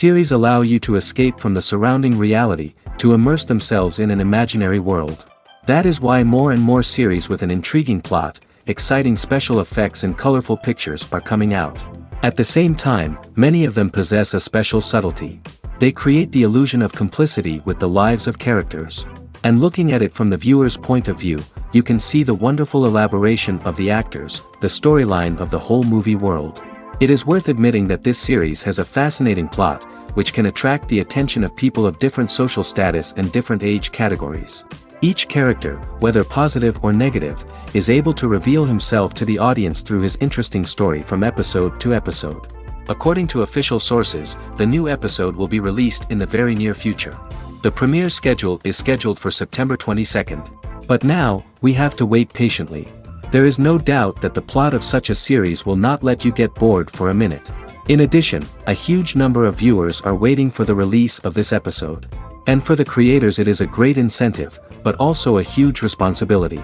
Series allow you to escape from the surrounding reality, to immerse themselves in an imaginary world. That is why more and more series with an intriguing plot, exciting special effects and colorful pictures are coming out. At the same time, many of them possess a special subtlety. They create the illusion of complicity with the lives of characters. And looking at it from the viewer's point of view, you can see the wonderful elaboration of the actors, the storyline of the whole movie world. It is worth admitting that this series has a fascinating plot, which can attract the attention of people of different social status and different age categories. Each character, whether positive or negative, is able to reveal himself to the audience through his interesting story from episode to episode. According to official sources, the new episode will be released in the very near future. The premiere schedule is scheduled for September 22nd. But now, we have to wait patiently. There is no doubt that the plot of such a series will not let you get bored for a minute. In addition, a huge number of viewers are waiting for the release of this episode. And for the creators it is a great incentive, but also a huge responsibility.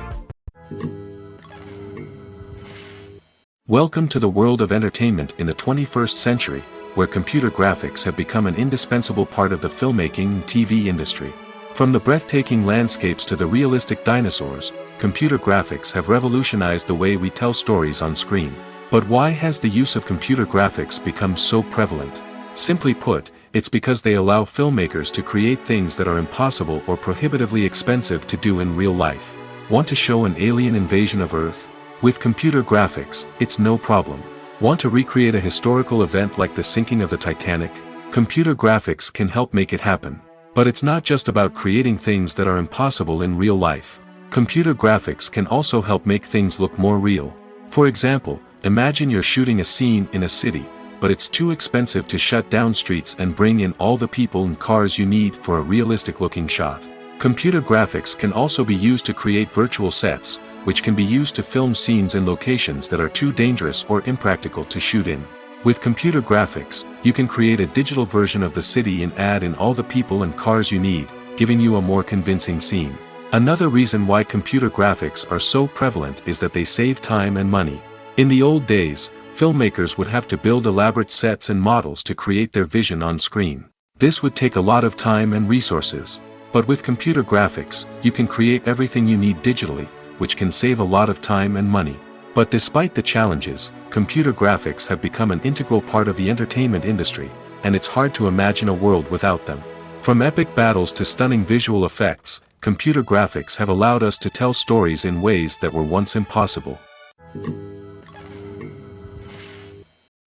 Welcome to the world of entertainment in the 21st century, where computer graphics have become an indispensable part of the filmmaking and TV industry. From the breathtaking landscapes to the realistic dinosaurs, computer graphics have revolutionized the way we tell stories on screen. But why has the use of computer graphics become so prevalent? Simply put, it's because they allow filmmakers to create things that are impossible or prohibitively expensive to do in real life. Want to show an alien invasion of Earth? With computer graphics, it's no problem. Want to recreate a historical event like the sinking of the Titanic? Computer graphics can help make it happen. But it's not just about creating things that are impossible in real life. Computer graphics can also help make things look more real. For example, imagine you're shooting a scene in a city, but it's too expensive to shut down streets and bring in all the people and cars you need for a realistic-looking shot. Computer graphics can also be used to create virtual sets, which can be used to film scenes in locations that are too dangerous or impractical to shoot in. With computer graphics, you can create a digital version of the city and add in all the people and cars you need, giving you a more convincing scene. Another reason why computer graphics are so prevalent is that they save time and money. In the old days, filmmakers would have to build elaborate sets and models to create their vision on screen. This would take a lot of time and resources. But with computer graphics, you can create everything you need digitally, which can save a lot of time and money. But despite the challenges, computer graphics have become an integral part of the entertainment industry, and it's hard to imagine a world without them. From epic battles to stunning visual effects, computer graphics have allowed us to tell stories in ways that were once impossible.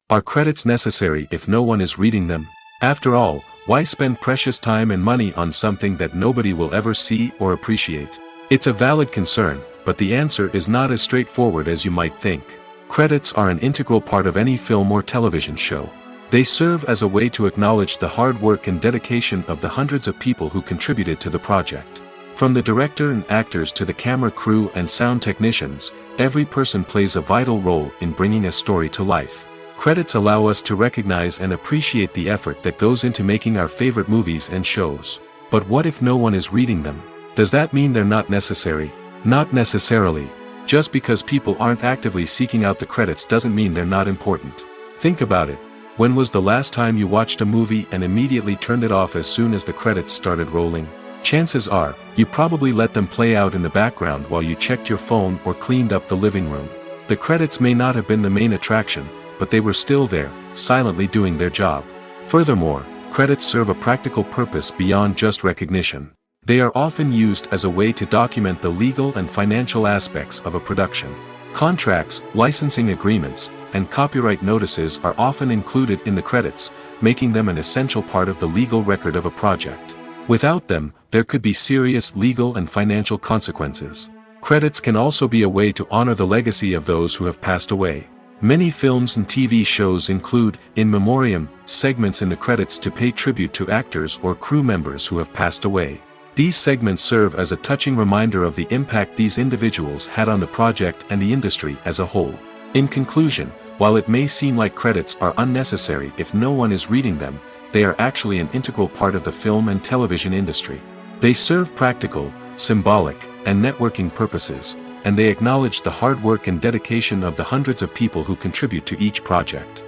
Are credits necessary if no one is reading them? After all, why spend precious time and money on something that nobody will ever see or appreciate? It's a valid concern, but the answer is not as straightforward as you might think. Credits are an integral part of any film or television show. They serve as a way to acknowledge the hard work and dedication of the hundreds of people who contributed to the project. From the director and actors to the camera crew and sound technicians, every person plays a vital role in bringing a story to life. Credits allow us to recognize and appreciate the effort that goes into making our favorite movies and shows. But what if no one is reading them? Does that mean they're not necessary? Not necessarily. Just because people aren't actively seeking out the credits doesn't mean they're not important. Think about it. When was the last time you watched a movie and immediately turned it off as soon as the credits started rolling? Chances are, you probably let them play out in the background while you checked your phone or cleaned up the living room. The credits may not have been the main attraction, but they were still there, silently doing their job. Furthermore, credits serve a practical purpose beyond just recognition. They are often used as a way to document the legal and financial aspects of a production. Contracts, licensing agreements, and copyright notices are often included in the credits, making them an essential part of the legal record of a project. Without them, there could be serious legal and financial consequences. Credits can also be a way to honor the legacy of those who have passed away. Many films and TV shows include, in memoriam, segments in the credits to pay tribute to actors or crew members who have passed away. These segments serve as a touching reminder of the impact these individuals had on the project and the industry as a whole. In conclusion, while it may seem like credits are unnecessary if no one is reading them, they are actually an integral part of the film and television industry. They serve practical, symbolic, and networking purposes, and they acknowledge the hard work and dedication of the hundreds of people who contribute to each project.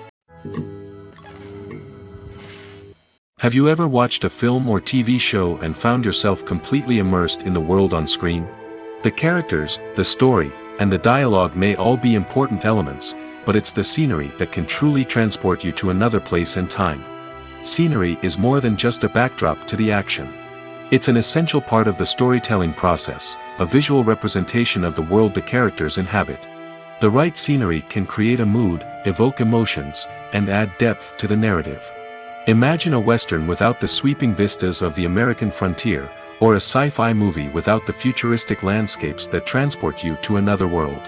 Have you ever watched a film or TV show and found yourself completely immersed in the world on screen? The characters, the story, and the dialogue may all be important elements, but it's the scenery that can truly transport you to another place and time. Scenery is more than just a backdrop to the action. It's an essential part of the storytelling process, a visual representation of the world the characters inhabit. The right scenery can create a mood, evoke emotions, and add depth to the narrative. Imagine a Western without the sweeping vistas of the American frontier, or a sci-fi movie without the futuristic landscapes that transport you to another world.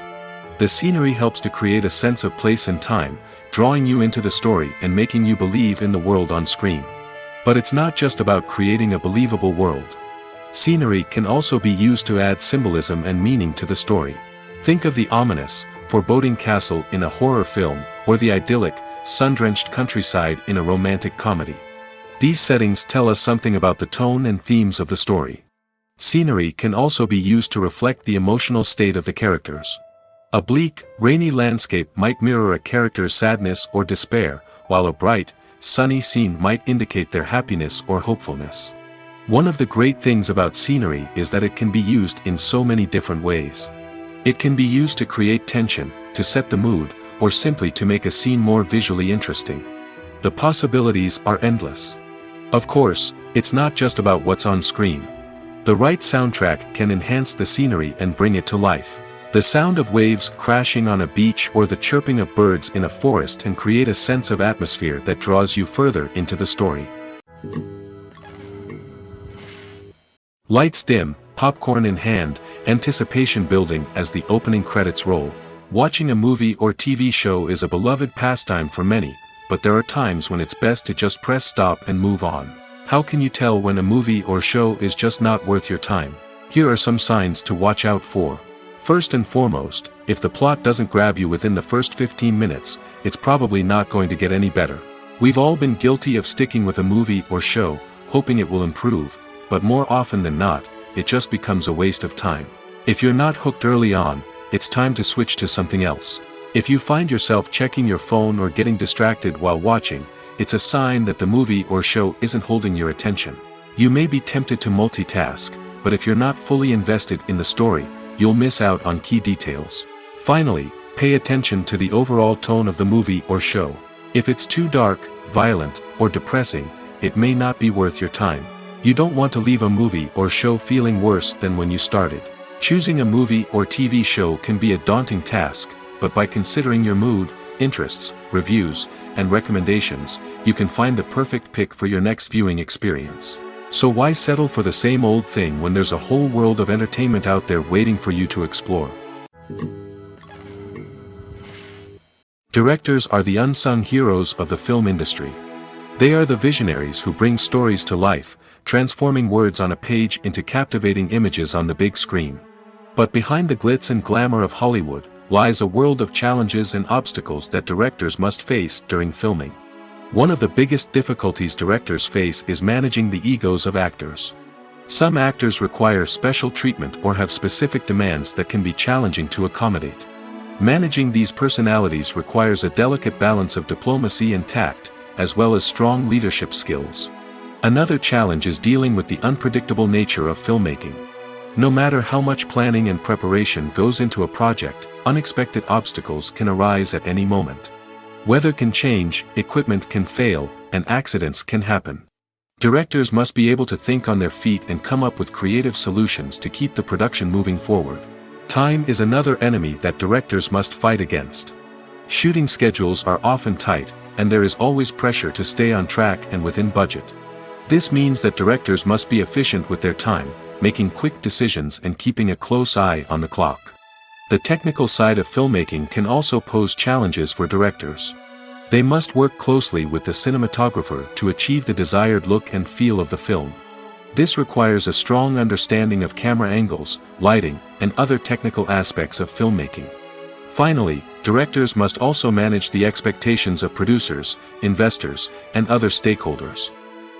The scenery helps to create a sense of place and time, drawing you into the story and making you believe in the world on screen. But it's not just about creating a believable world. Scenery can also be used to add symbolism and meaning to the story. Think of the ominous, foreboding castle in a horror film, or the idyllic, sun-drenched countryside in a romantic comedy. These settings tell us something about the tone and themes of the story. Scenery can also be used to reflect the emotional state of the characters. A bleak, rainy landscape might mirror a character's sadness or despair, while a bright, sunny scene might indicate their happiness or hopefulness. One of the great things about scenery is that it can be used in so many different ways. It can be used to create tension, to set the mood, or simply to make a scene more visually interesting. The possibilities are endless. Of course, it's not just about what's on screen. The right soundtrack can enhance the scenery and bring it to life. The sound of waves crashing on a beach or the chirping of birds in a forest can create a sense of atmosphere that draws you further into the story. Lights dim, popcorn in hand, anticipation building as the opening credits roll. Watching a movie or TV show is a beloved pastime for many, but there are times when it's best to just press stop and move on. How can you tell when a movie or show is just not worth your time? Here are some signs to watch out for. First and foremost, if the plot doesn't grab you within the first 15 minutes, it's probably not going to get any better. We've all been guilty of sticking with a movie or show, hoping it will improve, but more often than not, it just becomes a waste of time. If you're not hooked early on, it's time to switch to something else. If you find yourself checking your phone or getting distracted while watching, it's a sign that the movie or show isn't holding your attention. You may be tempted to multitask, but if you're not fully invested in the story, you'll miss out on key details. Finally, pay attention to the overall tone of the movie or show. If it's too dark, violent, or depressing, it may not be worth your time. You don't want to leave a movie or show feeling worse than when you started. Choosing a movie or TV show can be a daunting task, but by considering your mood, interests, reviews, and recommendations, you can find the perfect pick for your next viewing experience. So why settle for the same old thing when there's a whole world of entertainment out there waiting for you to explore? Directors are the unsung heroes of the film industry. They are the visionaries who bring stories to life, transforming words on a page into captivating images on the big screen. But behind the glitz and glamour of Hollywood, lies a world of challenges and obstacles that directors must face during filming. One of the biggest difficulties directors face is managing the egos of actors. Some actors require special treatment or have specific demands that can be challenging to accommodate. Managing these personalities requires a delicate balance of diplomacy and tact, as well as strong leadership skills. Another challenge is dealing with the unpredictable nature of filmmaking. No matter how much planning and preparation goes into a project, unexpected obstacles can arise at any moment. Weather can change, equipment can fail, and accidents can happen. Directors must be able to think on their feet and come up with creative solutions to keep the production moving forward. Time is another enemy that directors must fight against. Shooting schedules are often tight, and there is always pressure to stay on track and within budget. This means that directors must be efficient with their time, making quick decisions and keeping a close eye on the clock. The technical side of filmmaking can also pose challenges for directors. They must work closely with the cinematographer to achieve the desired look and feel of the film. This requires a strong understanding of camera angles, lighting, and other technical aspects of filmmaking. Finally, directors must also manage the expectations of producers, investors, and other stakeholders.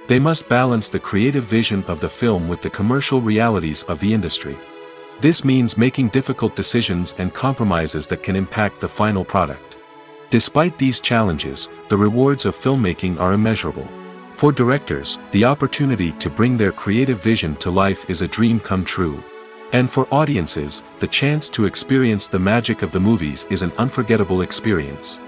They must balance the creative vision of the film with the commercial realities of the industry. This means making difficult decisions and compromises that can impact the final product. Despite these challenges, the rewards of filmmaking are immeasurable. For directors, the opportunity to bring their creative vision to life is a dream come true. And for audiences, the chance to experience the magic of the movies is an unforgettable experience.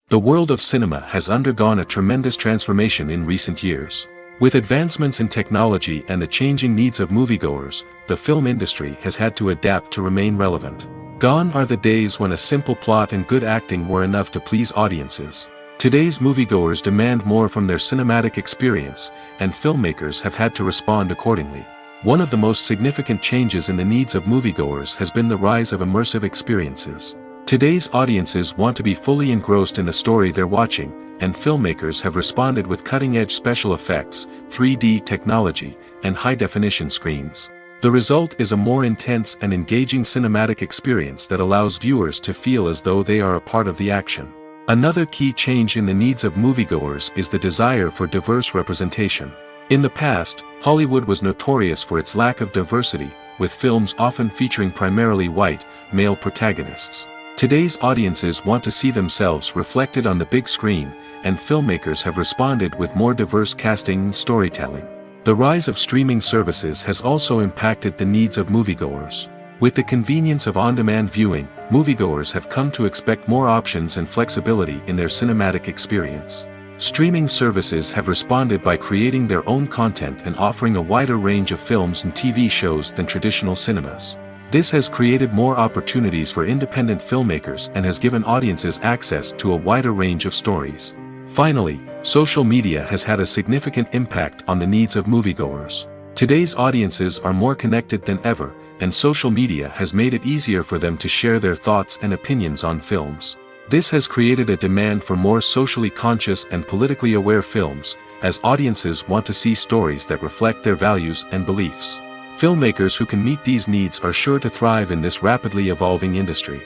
The world of cinema has undergone a tremendous transformation in recent years. With advancements in technology and the changing needs of moviegoers, the film industry has had to adapt to remain relevant. Gone are the days when a simple plot and good acting were enough to please audiences. Today's moviegoers demand more from their cinematic experience, and filmmakers have had to respond accordingly. One of the most significant changes in the needs of moviegoers has been the rise of immersive experiences. Today's audiences want to be fully engrossed in the story they're watching, and filmmakers have responded with cutting-edge special effects, 3D technology, and high-definition screens. The result is a more intense and engaging cinematic experience that allows viewers to feel as though they are a part of the action. Another key change in the needs of moviegoers is the desire for diverse representation. In the past, Hollywood was notorious for its lack of diversity, with films often featuring primarily white, male protagonists. Today's audiences want to see themselves reflected on the big screen, and filmmakers have responded with more diverse casting and storytelling. The rise of streaming services has also impacted the needs of moviegoers. With the convenience of on-demand viewing, moviegoers have come to expect more options and flexibility in their cinematic experience. Streaming services have responded by creating their own content and offering a wider range of films and TV shows than traditional cinemas. This has created more opportunities for independent filmmakers and has given audiences access to a wider range of stories. Finally, social media has had a significant impact on the needs of moviegoers. Today's audiences are more connected than ever, and social media has made it easier for them to share their thoughts and opinions on films. This has created a demand for more socially conscious and politically aware films, as audiences want to see stories that reflect their values and beliefs. Filmmakers who can meet these needs are sure to thrive in this rapidly evolving industry.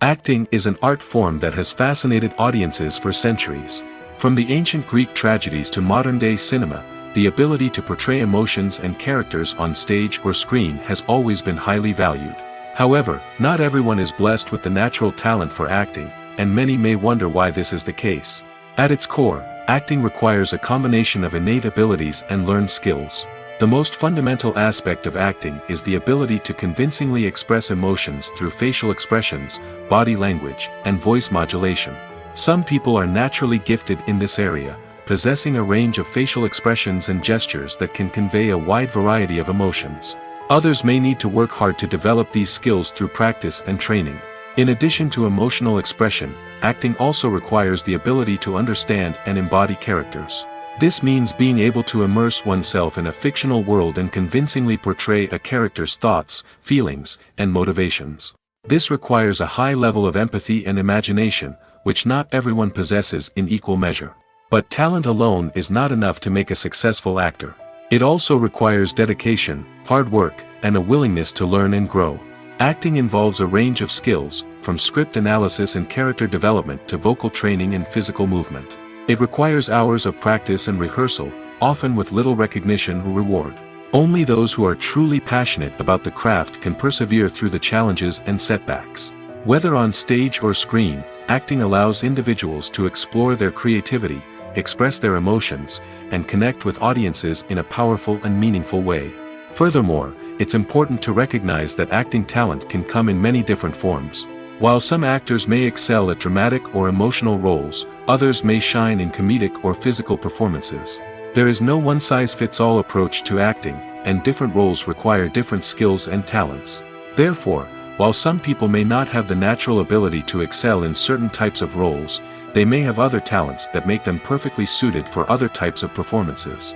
Acting is an art form that has fascinated audiences for centuries. From the ancient Greek tragedies to modern-day cinema, the ability to portray emotions and characters on stage or screen has always been highly valued. However, not everyone is blessed with the natural talent for acting, and many may wonder why this is the case. At its core, acting requires a combination of innate abilities and learned skills. The most fundamental aspect of acting is the ability to convincingly express emotions through facial expressions, body language, and voice modulation. Some people are naturally gifted in this area, possessing a range of facial expressions and gestures that can convey a wide variety of emotions. Others may need to work hard to develop these skills through practice and training. In addition to emotional expression, acting also requires the ability to understand and embody characters. This means being able to immerse oneself in a fictional world and convincingly portray a character's thoughts, feelings, and motivations. This requires a high level of empathy and imagination, which not everyone possesses in equal measure. But talent alone is not enough to make a successful actor. It also requires dedication, hard work, and a willingness to learn and grow. Acting involves a range of skills, from script analysis and character development to vocal training and physical movement. It requires hours of practice and rehearsal, often with little recognition or reward. Only those who are truly passionate about the craft can persevere through the challenges and setbacks. Whether on stage or screen, acting allows individuals to explore their creativity, express their emotions, and connect with audiences in a powerful and meaningful way. Furthermore, it's important to recognize that acting talent can come in many different forms. While some actors may excel at dramatic or emotional roles, others may shine in comedic or physical performances. There is no one-size-fits-all approach to acting, and different roles require different skills and talents. Therefore, while some people may not have the natural ability to excel in certain types of roles, they may have other talents that make them perfectly suited for other types of performances.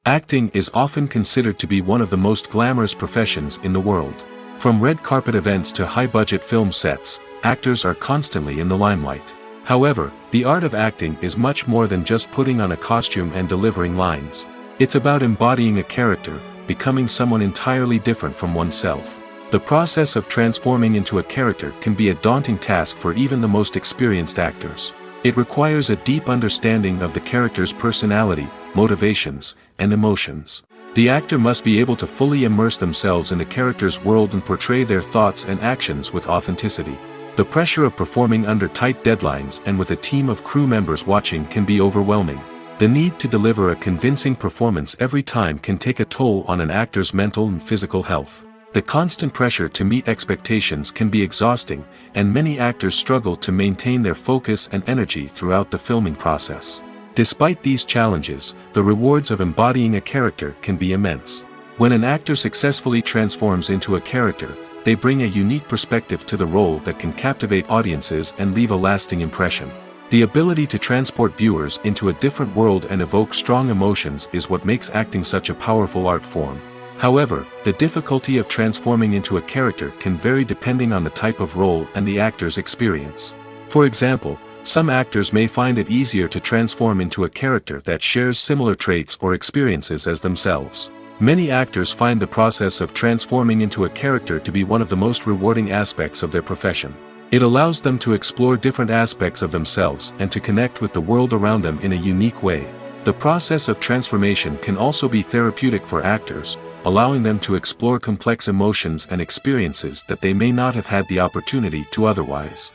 Acting is often considered to be one of the most glamorous professions in the world. From red carpet events to high-budget film sets, actors are constantly in the limelight. However, the art of acting is much more than just putting on a costume and delivering lines. It's about embodying a character, becoming someone entirely different from oneself. The process of transforming into a character can be a daunting task for even the most experienced actors. It requires a deep understanding of the character's personality, motivations, and emotions. The actor must be able to fully immerse themselves in the character's world and portray their thoughts and actions with authenticity. The pressure of performing under tight deadlines and with a team of crew members watching can be overwhelming. The need to deliver a convincing performance every time can take a toll on an actor's mental and physical health. The constant pressure to meet expectations can be exhausting, and many actors struggle to maintain their focus and energy throughout the filming process. Despite these challenges, the rewards of embodying a character can be immense. When an actor successfully transforms into a character, they bring a unique perspective to the role that can captivate audiences and leave a lasting impression. The ability to transport viewers into a different world and evoke strong emotions is what makes acting such a powerful art form. However, the difficulty of transforming into a character can vary depending on the type of role and the actor's experience. For example, some actors may find it easier to transform into a character that shares similar traits or experiences as themselves. Many actors find the process of transforming into a character to be one of the most rewarding aspects of their profession. It allows them to explore different aspects of themselves and to connect with the world around them in a unique way. The process of transformation can also be therapeutic for actors, allowing them to explore complex emotions and experiences that they may not have had the opportunity to otherwise.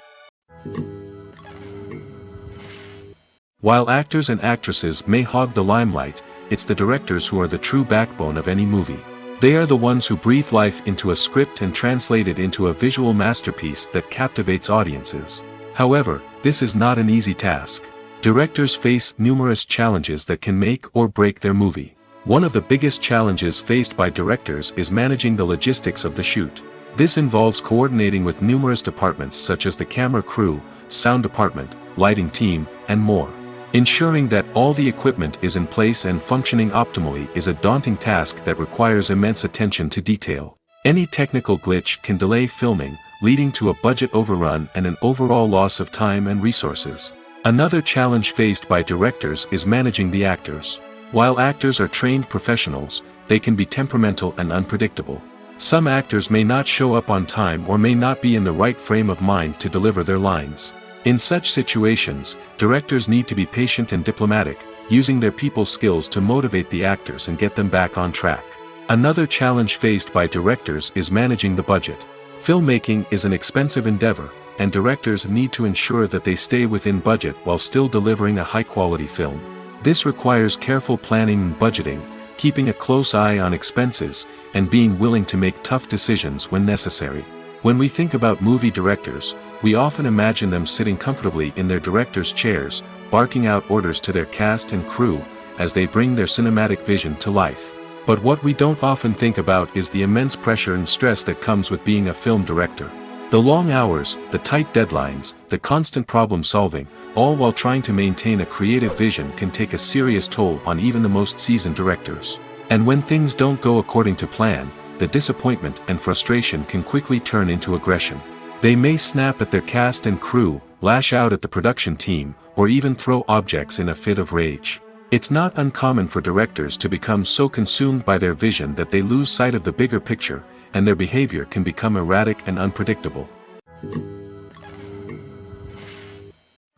While actors and actresses may hog the limelight, it's the directors who are the true backbone of any movie. They are the ones who breathe life into a script and translate it into a visual masterpiece that captivates audiences. However, this is not an easy task. Directors face numerous challenges that can make or break their movie. One of the biggest challenges faced by directors is managing the logistics of the shoot. This involves coordinating with numerous departments such as the camera crew, sound department, lighting team, and more. Ensuring that all the equipment is in place and functioning optimally is a daunting task that requires immense attention to detail. Any technical glitch can delay filming, leading to a budget overrun and an overall loss of time and resources. Another challenge faced by directors is managing the actors. While actors are trained professionals, they can be temperamental and unpredictable. Some actors may not show up on time or may not be in the right frame of mind to deliver their lines. In such situations, directors need to be patient and diplomatic, using their people skills to motivate the actors and get them back on track. Another challenge faced by directors is managing the budget. Filmmaking is an expensive endeavor, and directors need to ensure that they stay within budget while still delivering a high-quality film. This requires careful planning and budgeting, keeping a close eye on expenses, and being willing to make tough decisions when necessary. When we think about movie directors, we often imagine them sitting comfortably in their director's chairs, barking out orders to their cast and crew, as they bring their cinematic vision to life. But what we don't often think about is the immense pressure and stress that comes with being a film director. The long hours, the tight deadlines, the constant problem solving, all while trying to maintain a creative vision can take a serious toll on even the most seasoned directors. And when things don't go according to plan, the disappointment and frustration can quickly turn into aggression. They may snap at their cast and crew, lash out at the production team, or even throw objects in a fit of rage. It's not uncommon for directors to become so consumed by their vision that they lose sight of the bigger picture, and their behavior can become erratic and unpredictable.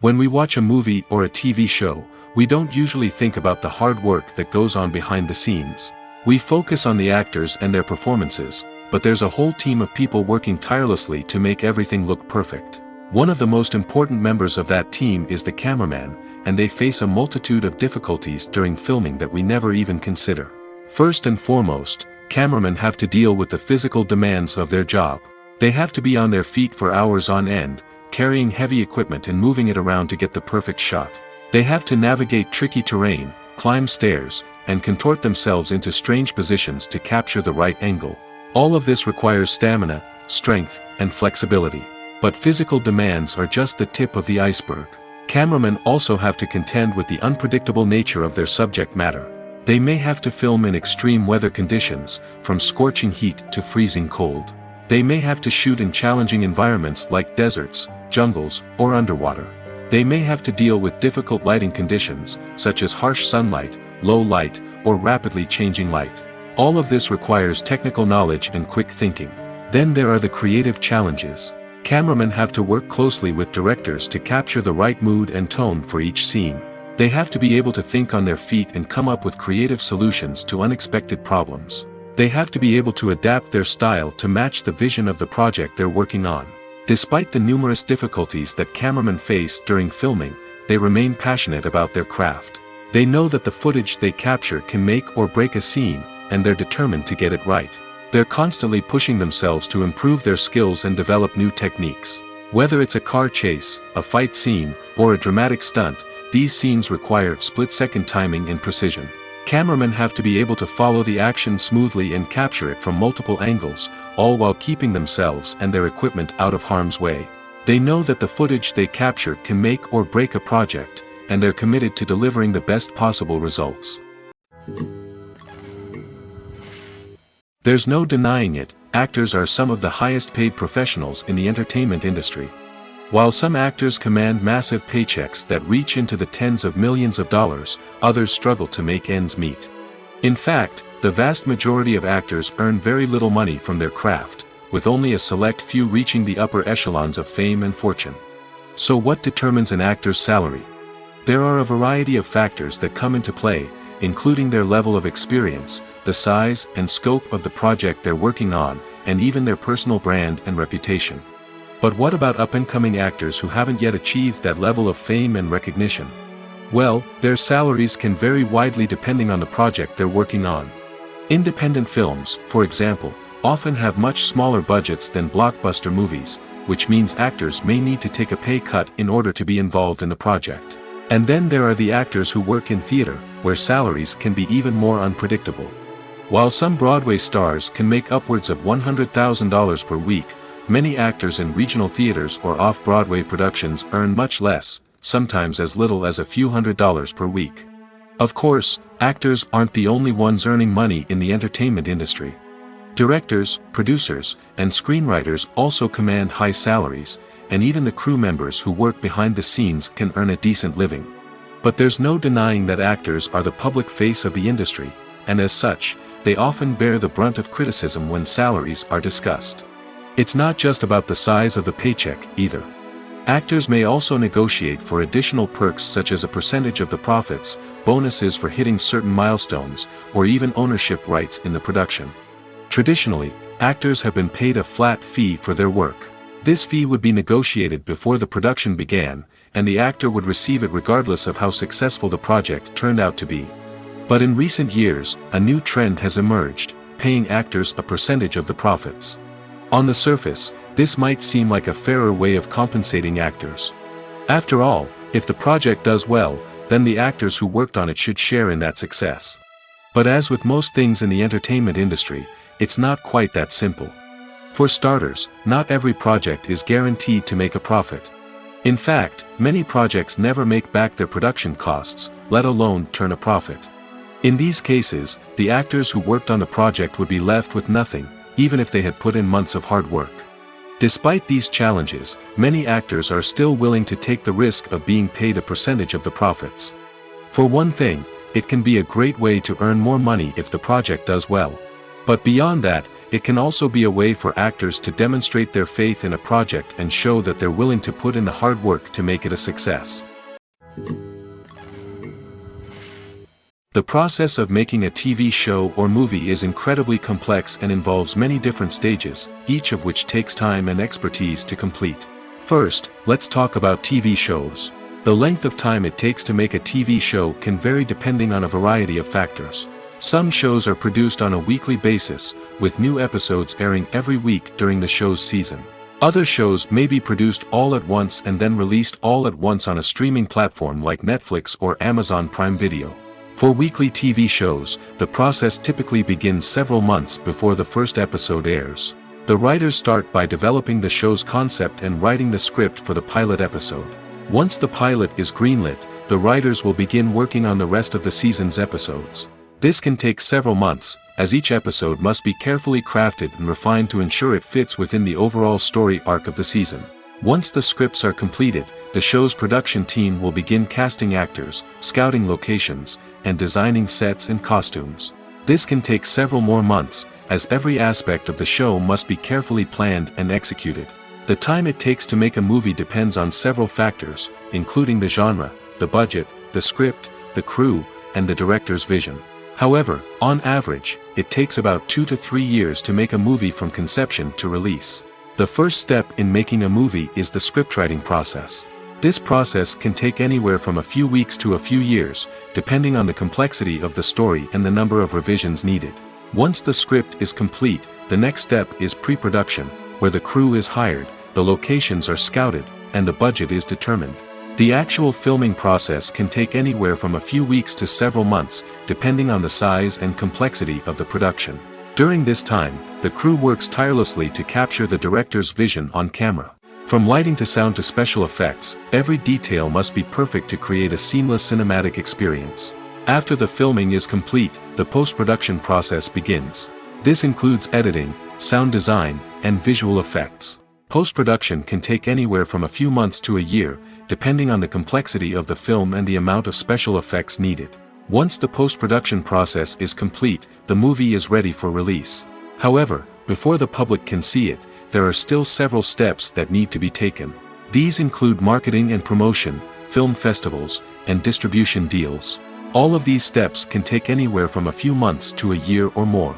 When we watch a movie or a TV show, we don't usually think about the hard work that goes on behind the scenes. We focus on the actors and their performances, but there's a whole team of people working tirelessly to make everything look perfect. One of the most important members of that team is the cameraman, and they face a multitude of difficulties during filming that we never even consider. First and foremost, cameramen have to deal with the physical demands of their job. They have to be on their feet for hours on end, carrying heavy equipment and moving it around to get the perfect shot. They have to navigate tricky terrain, climb stairs, and contort themselves into strange positions to capture the right angle. All of this requires stamina, strength, and flexibility. But physical demands are just the tip of the iceberg. Cameramen also have to contend with the unpredictable nature of their subject matter. They may have to film in extreme weather conditions, from scorching heat to freezing cold. They may have to shoot in challenging environments like deserts, jungles, or underwater. They may have to deal with difficult lighting conditions, such as harsh sunlight, low light, or rapidly changing light. All of this requires technical knowledge and quick thinking. Then there are the creative challenges. Cameramen have to work closely with directors to capture the right mood and tone for each scene. They have to be able to think on their feet and come up with creative solutions to unexpected problems. They have to be able to adapt their style to match the vision of the project they're working on. Despite the numerous difficulties that cameramen face during filming, they remain passionate about their craft. They know that the footage they capture can make or break a scene, and they're determined to get it right. They're constantly pushing themselves to improve their skills and develop new techniques. Whether it's a car chase, a fight scene, or a dramatic stunt, these scenes require split-second timing and precision. Cameramen have to be able to follow the action smoothly and capture it from multiple angles, all while keeping themselves and their equipment out of harm's way. They know that the footage they capture can make or break a project, and they're committed to delivering the best possible results. There's no denying it, actors are some of the highest paid professionals in the entertainment industry. While some actors command massive paychecks that reach into the tens of millions of dollars, others struggle to make ends meet. In fact, the vast majority of actors earn very little money from their craft, with only a select few reaching the upper echelons of fame and fortune. So what determines an actor's salary? There are a variety of factors that come into play, including their level of experience, the size and scope of the project they're working on, and even their personal brand and reputation. But what about up-and-coming actors who haven't yet achieved that level of fame and recognition? Well, their salaries can vary widely depending on the project they're working on. Independent films, for example, often have much smaller budgets than blockbuster movies, which means actors may need to take a pay cut in order to be involved in the project. And then there are the actors who work in theater, where salaries can be even more unpredictable. While some Broadway stars can make upwards of $100,000 per week, many actors in regional theaters or off-Broadway productions earn much less, sometimes as little as a few $100s per week. Of course, actors aren't the only ones earning money in the entertainment industry. Directors, producers, and screenwriters also command high salaries, and even the crew members who work behind the scenes can earn a decent living. But there's no denying that actors are the public face of the industry, and as such, they often bear the brunt of criticism when salaries are discussed. It's not just about the size of the paycheck, either. Actors may also negotiate for additional perks such as a percentage of the profits, bonuses for hitting certain milestones, or even ownership rights in the production. Traditionally, actors have been paid a flat fee for their work. This fee would be negotiated before the production began, and the actor would receive it regardless of how successful the project turned out to be. But in recent years, a new trend has emerged, paying actors a percentage of the profits. On the surface, this might seem like a fairer way of compensating actors. After all, if the project does well, then the actors who worked on it should share in that success. But as with most things in the entertainment industry, it's not quite that simple. For starters, not every project is guaranteed to make a profit. In fact, many projects never make back their production costs, let alone turn a profit. In these cases, the actors who worked on the project would be left with nothing, even if they had put in months of hard work. Despite these challenges, many actors are still willing to take the risk of being paid a percentage of the profits. For one thing, it can be a great way to earn more money if the project does well. But beyond that, it can also be a way for actors to demonstrate their faith in a project and show that they're willing to put in the hard work to make it a success. The process of making a TV show or movie is incredibly complex and involves many different stages, each of which takes time and expertise to complete. First, let's talk about TV shows. The length of time it takes to make a TV show can vary depending on a variety of factors. Some shows are produced on a weekly basis, with new episodes airing every week during the show's season. Other shows may be produced all at once and then released all at once on a streaming platform like Netflix or Amazon Prime Video. For weekly TV shows, the process typically begins several months before the first episode airs. The writers start by developing the show's concept and writing the script for the pilot episode. Once the pilot is greenlit, the writers will begin working on the rest of the season's episodes. This can take several months, as each episode must be carefully crafted and refined to ensure it fits within the overall story arc of the season. Once the scripts are completed, the show's production team will begin casting actors, scouting locations, and designing sets and costumes. This can take several more months, as every aspect of the show must be carefully planned and executed. The time it takes to make a movie depends on several factors, including the genre, the budget, the script, the crew, and the director's vision. However, on average, it takes about 2 to 3 years to make a movie from conception to release. The first step in making a movie is the scriptwriting process. This process can take anywhere from a few weeks to a few years, depending on the complexity of the story and the number of revisions needed. Once the script is complete, the next step is pre-production, where the crew is hired, the locations are scouted, and the budget is determined. The actual filming process can take anywhere from a few weeks to several months, depending on the size and complexity of the production. During this time, the crew works tirelessly to capture the director's vision on camera. From lighting to sound to special effects, every detail must be perfect to create a seamless cinematic experience. After the filming is complete, the post-production process begins. This includes editing, sound design, and visual effects. Post-production can take anywhere from a few months to a year, depending on the complexity of the film and the amount of special effects needed. Once the post-production process is complete, the movie is ready for release. However, before the public can see it, there are still several steps that need to be taken. These include marketing and promotion, film festivals, and distribution deals. All of these steps can take anywhere from a few months to a year or more.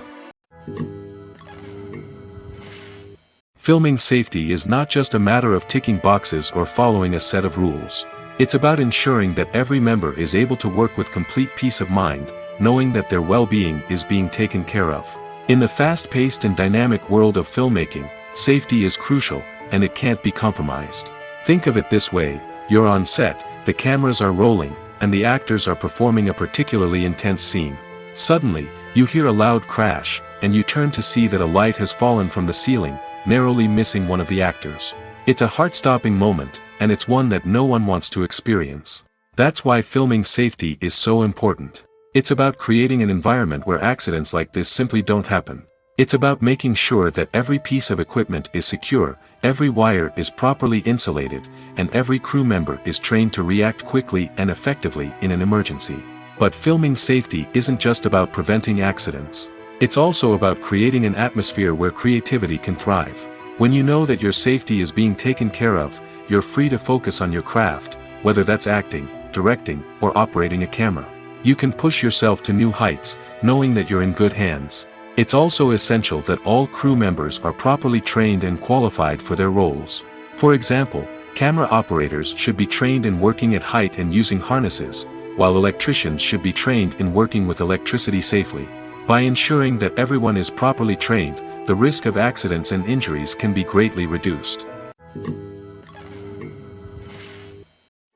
Filming safety is not just a matter of ticking boxes or following a set of rules. It's about ensuring that every member is able to work with complete peace of mind, knowing that their well-being is being taken care of. In the fast-paced and dynamic world of filmmaking, safety is crucial, and it can't be compromised. Think of it this way: you're on set, the cameras are rolling, and the actors are performing a particularly intense scene. Suddenly, you hear a loud crash, and you turn to see that a light has fallen from the ceiling, narrowly missing one of the actors. It's a heart-stopping moment, and it's one that no one wants to experience. That's why filming safety is so important. It's about creating an environment where accidents like this simply don't happen. It's about making sure that every piece of equipment is secure, every wire is properly insulated, and every crew member is trained to react quickly and effectively in an emergency. But filming safety isn't just about preventing accidents. It's also about creating an atmosphere where creativity can thrive. When you know that your safety is being taken care of, you're free to focus on your craft, whether that's acting, directing, or operating a camera. You can push yourself to new heights, knowing that you're in good hands. It's also essential that all crew members are properly trained and qualified for their roles. For example, camera operators should be trained in working at height and using harnesses, while electricians should be trained in working with electricity safely. By ensuring that everyone is properly trained, the risk of accidents and injuries can be greatly reduced.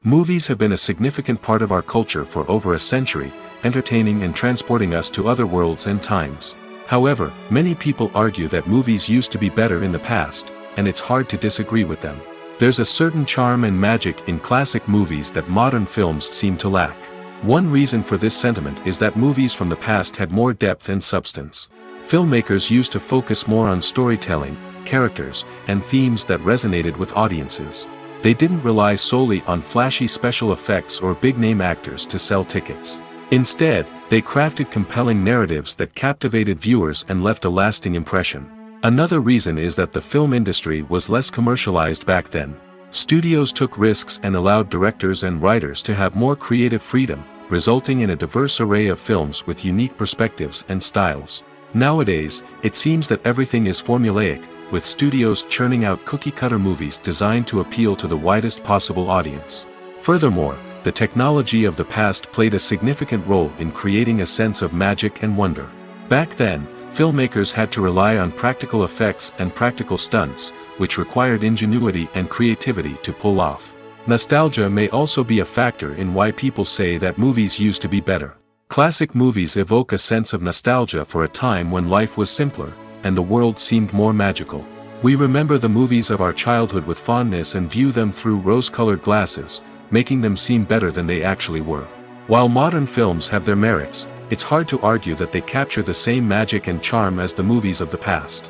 Movies have been a significant part of our culture for over a century, entertaining and transporting us to other worlds and times. However, many people argue that movies used to be better in the past, and it's hard to disagree with them. There's a certain charm and magic in classic movies that modern films seem to lack. One reason for this sentiment is that movies from the past had more depth and substance. Filmmakers used to focus more on storytelling, characters, and themes that resonated with audiences. They didn't rely solely on flashy special effects or big-name actors to sell tickets. Instead, they crafted compelling narratives that captivated viewers and left a lasting impression. Another reason is that the film industry was less commercialized back then. Studios took risks and allowed directors and writers to have more creative freedom, resulting in a diverse array of films with unique perspectives and styles. Nowadays, it seems that everything is formulaic, with studios churning out cookie-cutter movies designed to appeal to the widest possible audience. Furthermore, the technology of the past played a significant role in creating a sense of magic and wonder. Back then, filmmakers had to rely on practical effects and practical stunts, which required ingenuity and creativity to pull off. Nostalgia may also be a factor in why people say that movies used to be better. Classic movies evoke a sense of nostalgia for a time when life was simpler, and the world seemed more magical. We remember the movies of our childhood with fondness and view them through rose-colored glasses, making them seem better than they actually were. While modern films have their merits, it's hard to argue that they capture the same magic and charm as the movies of the past.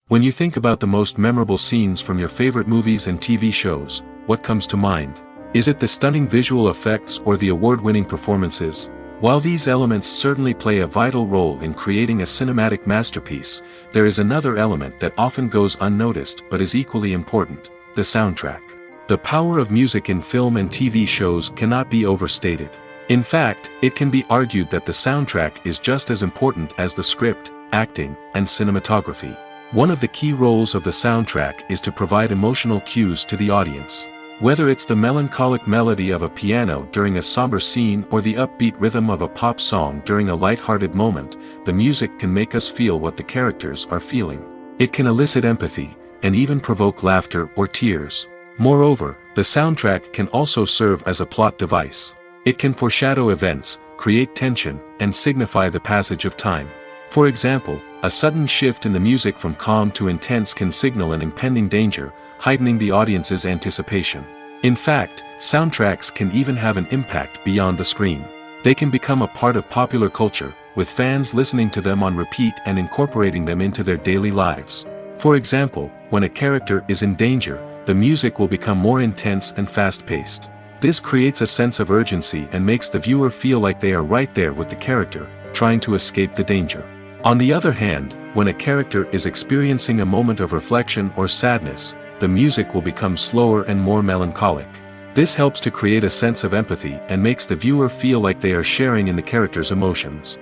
When you think about the most memorable scenes from your favorite movies and TV shows, what comes to mind? Is it the stunning visual effects or the award-winning performances? While these elements certainly play a vital role in creating a cinematic masterpiece, there is another element that often goes unnoticed but is equally important: the soundtrack. The power of music in film and TV shows cannot be overstated. In fact, it can be argued that the soundtrack is just as important as the script, acting, and cinematography. One of the key roles of the soundtrack is to provide emotional cues to the audience. Whether it's the melancholic melody of a piano during a somber scene or the upbeat rhythm of a pop song during a light-hearted moment, the music can make us feel what the characters are feeling. It can elicit empathy, and even provoke laughter or tears. Moreover, the soundtrack can also serve as a plot device. It can foreshadow events, create tension, and signify the passage of time. For example, a sudden shift in the music from calm to intense can signal an impending danger, heightening the audience's anticipation. In fact, soundtracks can even have an impact beyond the screen. They can become a part of popular culture, with fans listening to them on repeat and incorporating them into their daily lives. For example, when a character is in danger, the music will become more intense and fast-paced. This creates a sense of urgency and makes the viewer feel like they are right there with the character, trying to escape the danger. On the other hand, when a character is experiencing a moment of reflection or sadness, the music will become slower and more melancholic. This helps to create a sense of empathy and makes the viewer feel like they are sharing in the character's emotions.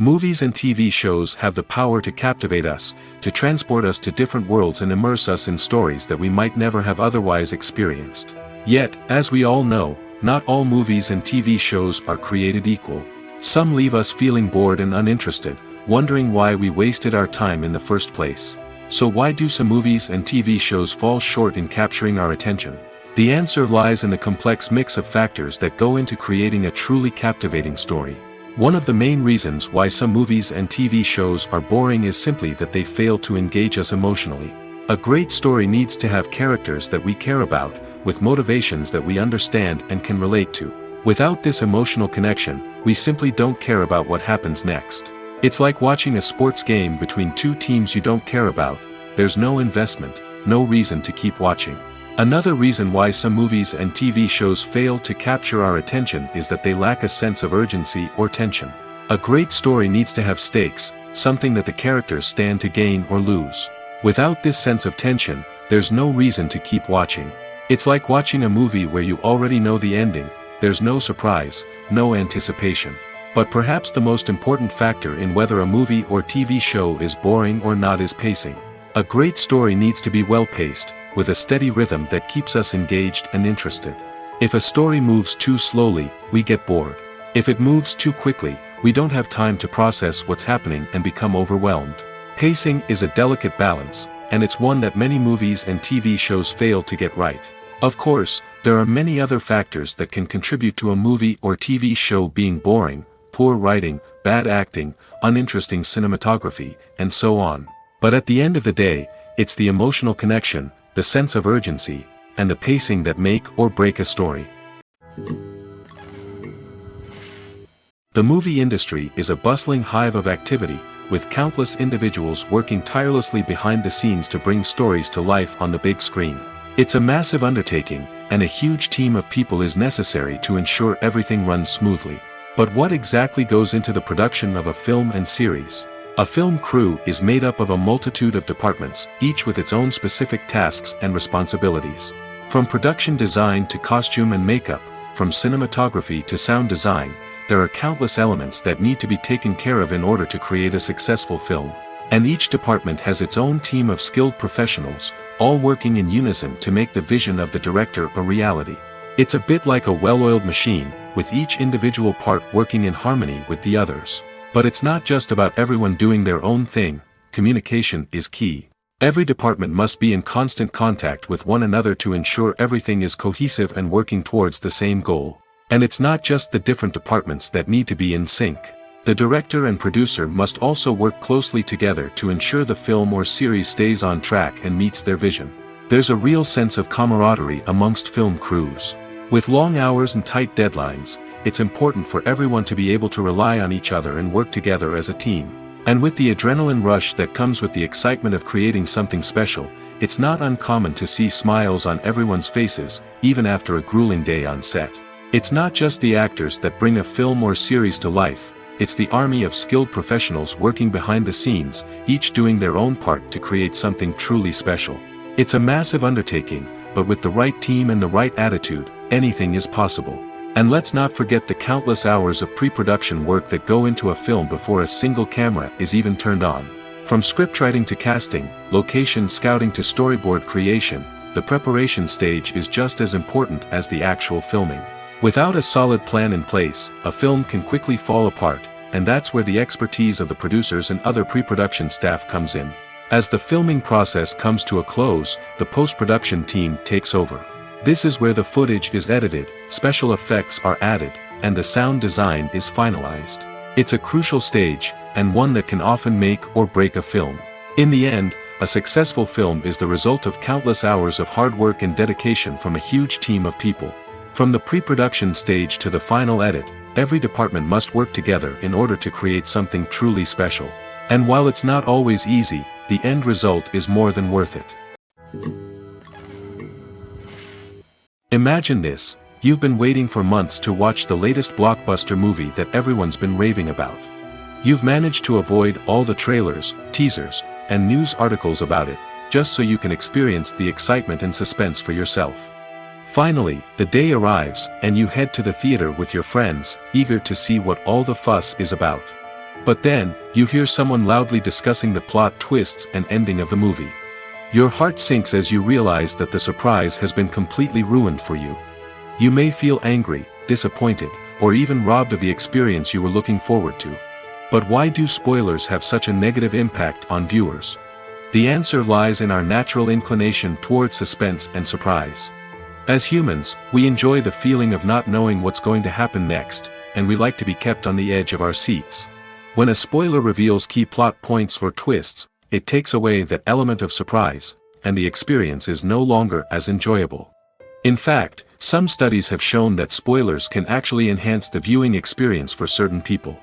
Movies and TV shows have the power to captivate us, to transport us to different worlds and immerse us in stories that we might never have otherwise experienced. Yet, as we all know, not all movies and TV shows are created equal. Some leave us feeling bored and uninterested, wondering why we wasted our time in the first place. So why do some movies and TV shows fall short in capturing our attention? The answer lies in the complex mix of factors that go into creating a truly captivating story. One of the main reasons why some movies and TV shows are boring is simply that they fail to engage us emotionally. A great story needs to have characters that we care about, with motivations that we understand and can relate to. Without this emotional connection, we simply don't care about what happens next. It's like watching a sports game between two teams you don't care about. There's no investment, no reason to keep watching. Another reason why some movies and TV shows fail to capture our attention is that they lack a sense of urgency or tension. A great story needs to have stakes, something that the characters stand to gain or lose. Without this sense of tension, there's no reason to keep watching. It's like watching a movie where you already know the ending. There's no surprise, no anticipation. But perhaps the most important factor in whether a movie or TV show is boring or not is pacing. A great story needs to be well-paced, with a steady rhythm that keeps us engaged and interested. If a story moves too slowly, we get bored. If it moves too quickly, we don't have time to process what's happening and become overwhelmed. Pacing is a delicate balance, and it's one that many movies and TV shows fail to get right. Of course, there are many other factors that can contribute to a movie or TV show being boring: poor writing, bad acting, uninteresting cinematography, and so on. But at the end of the day, it's the emotional connection, the sense of urgency, and the pacing that make or break a story. The movie industry is a bustling hive of activity, with countless individuals working tirelessly behind the scenes to bring stories to life on the big screen. It's a massive undertaking, and a huge team of people is necessary to ensure everything runs smoothly. But what exactly goes into the production of a film and series? A film crew is made up of a multitude of departments, each with its own specific tasks and responsibilities. From production design to costume and makeup, from cinematography to sound design, there are countless elements that need to be taken care of in order to create a successful film. And each department has its own team of skilled professionals, all working in unison to make the vision of the director a reality. It's a bit like a well-oiled machine, with each individual part working in harmony with the others. But it's not just about everyone doing their own thing. Communication is key. Every department must be in constant contact with one another to ensure everything is cohesive and working towards the same goal. And it's not just the different departments that need to be in sync. The director and producer must also work closely together to ensure the film or series stays on track and meets their vision. There's a real sense of camaraderie amongst film crews. With long hours and tight deadlines, it's important for everyone to be able to rely on each other and work together as a team. And with the adrenaline rush that comes with the excitement of creating something special, it's not uncommon to see smiles on everyone's faces, even after a grueling day on set. It's not just the actors that bring a film or series to life. it's the army of skilled professionals working behind the scenes, each doing their own part to create something truly special. It's a massive undertaking, but with the right team and the right attitude, anything is possible. And let's not forget the countless hours of pre-production work that go into a film before a single camera is even turned on. From scriptwriting to casting, location scouting to storyboard creation, the preparation stage is just as important as the actual filming. Without a solid plan in place, a film can quickly fall apart, and that's where the expertise of the producers and other pre-production staff comes in. As the filming process comes to a close, the post-production team takes over. This is where the footage is edited, special effects are added, and the sound design is finalized. It's a crucial stage, and one that can often make or break a film. In the end, a successful film is the result of countless hours of hard work and dedication from a huge team of people. From the pre-production stage to the final edit, every department must work together in order to create something truly special. And while it's not always easy, the end result is more than worth it. Imagine this: you've been waiting for months to watch the latest blockbuster movie that everyone's been raving about. You've managed to avoid all the trailers, teasers, and news articles about it, just so you can experience the excitement and suspense for yourself. Finally, the day arrives, and you head to the theater with your friends, eager to see what all the fuss is about. But then, you hear someone loudly discussing the plot twists and ending of the movie. Your heart sinks as you realize that the surprise has been completely ruined for you. You may feel angry, disappointed, or even robbed of the experience you were looking forward to. But why do spoilers have such a negative impact on viewers? The answer lies in our natural inclination toward suspense and surprise. As humans, we enjoy the feeling of not knowing what's going to happen next, and we like to be kept on the edge of our seats. When a spoiler reveals key plot points or twists, it takes away that element of surprise, and the experience is no longer as enjoyable. In fact, some studies have shown that spoilers can actually enhance the viewing experience for certain people.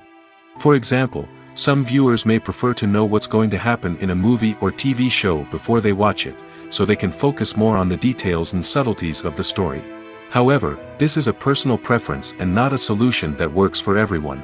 For example, some viewers may prefer to know what's going to happen in a movie or TV show before they watch it, so they can focus more on the details and subtleties of the story. However, this is a personal preference and not a solution that works for everyone.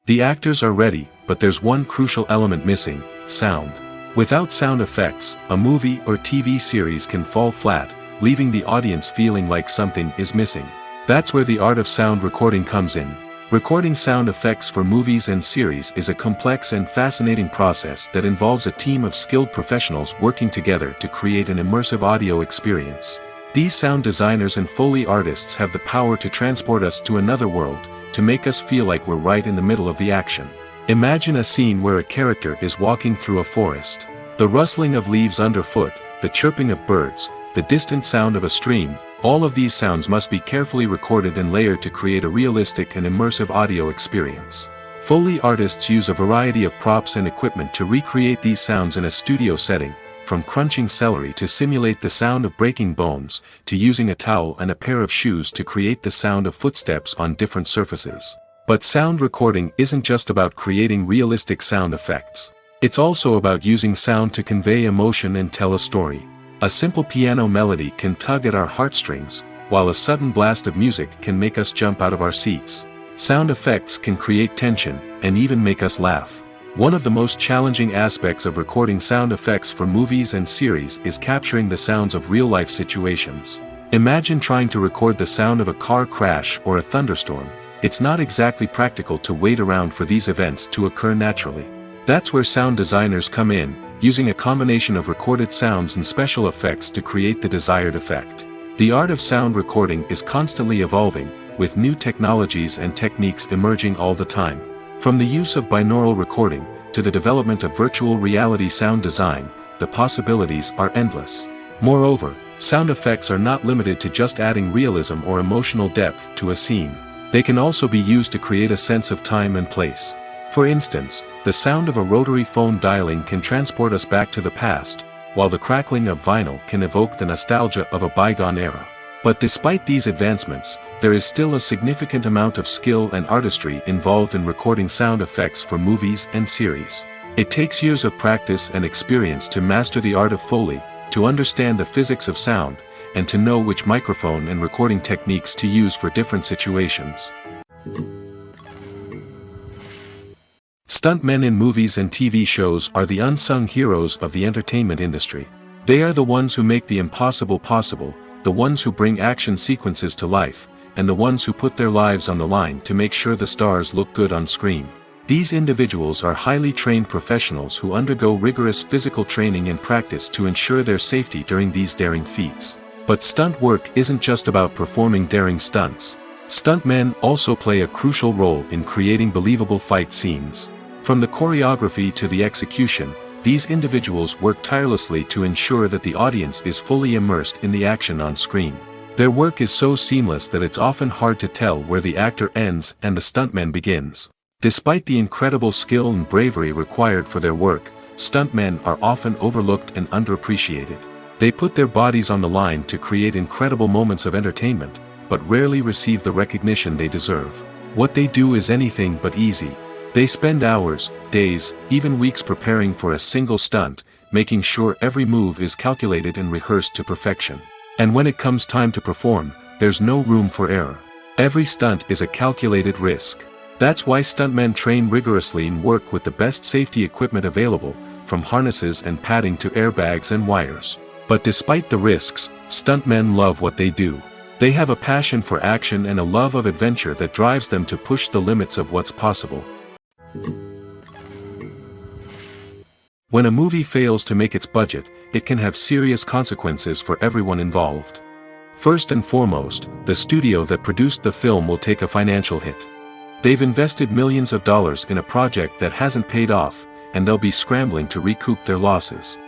The actors are ready, but there's one crucial element missing: sound. Without sound effects, a movie or TV series can fall flat, leaving the audience feeling like something is missing. That's where the art of sound recording comes in. Recording sound effects for movies and series is a complex and fascinating process that involves a team of skilled professionals working together to create an immersive audio experience. These sound designers and Foley artists have the power to transport us to another world, to make us feel like we're right in the middle of the action. Imagine a scene where a character is walking through a forest. The rustling of leaves underfoot, the chirping of birds, the distant sound of a stream, all of these sounds must be carefully recorded and layered to create a realistic and immersive audio experience. Foley artists use a variety of props and equipment to recreate these sounds in a studio setting, from crunching celery to simulate the sound of breaking bones, to using a towel and a pair of shoes to create the sound of footsteps on different surfaces. But sound recording isn't just about creating realistic sound effects. It's also about using sound to convey emotion and tell a story. A simple piano melody can tug at our heartstrings, while a sudden blast of music can make us jump out of our seats. Sound effects can create tension, and even make us laugh. One of the most challenging aspects of recording sound effects for movies and series is capturing the sounds of real-life situations. Imagine trying to record the sound of a car crash or a thunderstorm. It's not exactly practical to wait around for these events to occur naturally. That's where sound designers come in, using a combination of recorded sounds and special effects to create the desired effect. The art of sound recording is constantly evolving, with new technologies and techniques emerging all the time. From the use of binaural recording, to the development of virtual reality sound design, the possibilities are endless. Moreover, sound effects are not limited to just adding realism or emotional depth to a scene. They can also be used to create a sense of time and place. For instance, the sound of a rotary phone dialing can transport us back to the past, while the crackling of vinyl can evoke the nostalgia of a bygone era. But despite these advancements, there is still a significant amount of skill and artistry involved in recording sound effects for movies and series. It takes years of practice and experience to master the art of Foley, to understand the physics of sound, and to know which microphone and recording techniques to use for different situations. Stuntmen in movies and TV shows are the unsung heroes of the entertainment industry. They are the ones who make the impossible possible, the ones who bring action sequences to life, and the ones who put their lives on the line to make sure the stars look good on screen. These individuals are highly trained professionals who undergo rigorous physical training and practice to ensure their safety during these daring feats. But stunt work isn't just about performing daring stunts. Stuntmen also play a crucial role in creating believable fight scenes. From the choreography to the execution, these individuals work tirelessly to ensure that the audience is fully immersed in the action on screen. Their work is so seamless that it's often hard to tell where the actor ends and the stuntman begins. Despite the incredible skill and bravery required for their work, stuntmen are often overlooked and underappreciated. They put their bodies on the line to create incredible moments of entertainment, but rarely receive the recognition they deserve. What they do is anything but easy. They spend hours, days, even weeks preparing for a single stunt, making sure every move is calculated and rehearsed to perfection. And when it comes time to perform, there's no room for error. Every stunt is a calculated risk. That's why stuntmen train rigorously and work with the best safety equipment available, from harnesses and padding to airbags and wires. But despite the risks, stuntmen love what they do. They have a passion for action and a love of adventure that drives them to push the limits of what's possible. When a movie fails to make its budget, it can have serious consequences for everyone involved. First and foremost, the studio that produced the film will take a financial hit. They've invested millions of dollars in a project that hasn't paid off, and they'll be scrambling to recoup their losses.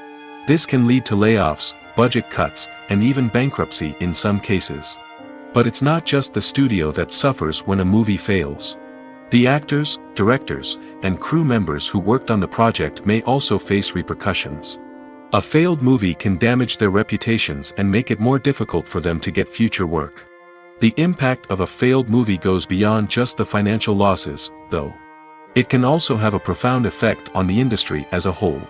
This can lead to layoffs, budget cuts, and even bankruptcy in some cases. But it's not just the studio that suffers when a movie fails. The actors, directors, and crew members who worked on the project may also face repercussions. A failed movie can damage their reputations and make it more difficult for them to get future work. The impact of a failed movie goes beyond just the financial losses, though. It can also have a profound effect on the industry as a whole.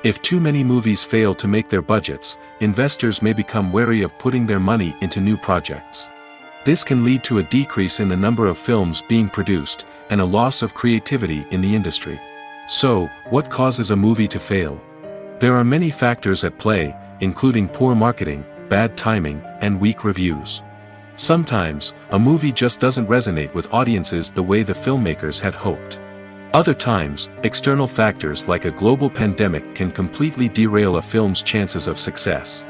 If too many movies fail to make their budgets, investors may become wary of putting their money into new projects. This can lead to a decrease in the number of films being produced, and a loss of creativity in the industry. So, what causes a movie to fail? There are many factors at play, including poor marketing, bad timing, and weak reviews. Sometimes, a movie just doesn't resonate with audiences the way the filmmakers had hoped. Other times, external factors like a global pandemic can completely derail a film's chances of success.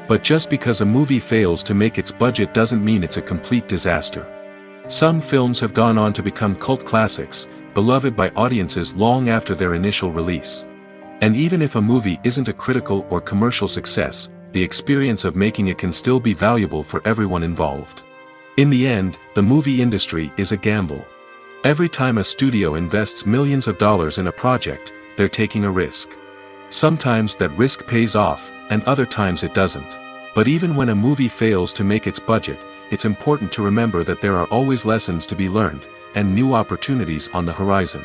But just because a movie fails to make its budget doesn't mean it's a complete disaster. Some films have gone on to become cult classics, beloved by audiences long after their initial release. And even if a movie isn't a critical or commercial success, the experience of making it can still be valuable for everyone involved. In the end, the movie industry is a gamble. Every time a studio invests millions of dollars in a project, they're taking a risk. Sometimes that risk pays off, and other times it doesn't. But even when a movie fails to make its budget, it's important to remember that there are always lessons to be learned, and new opportunities on the horizon.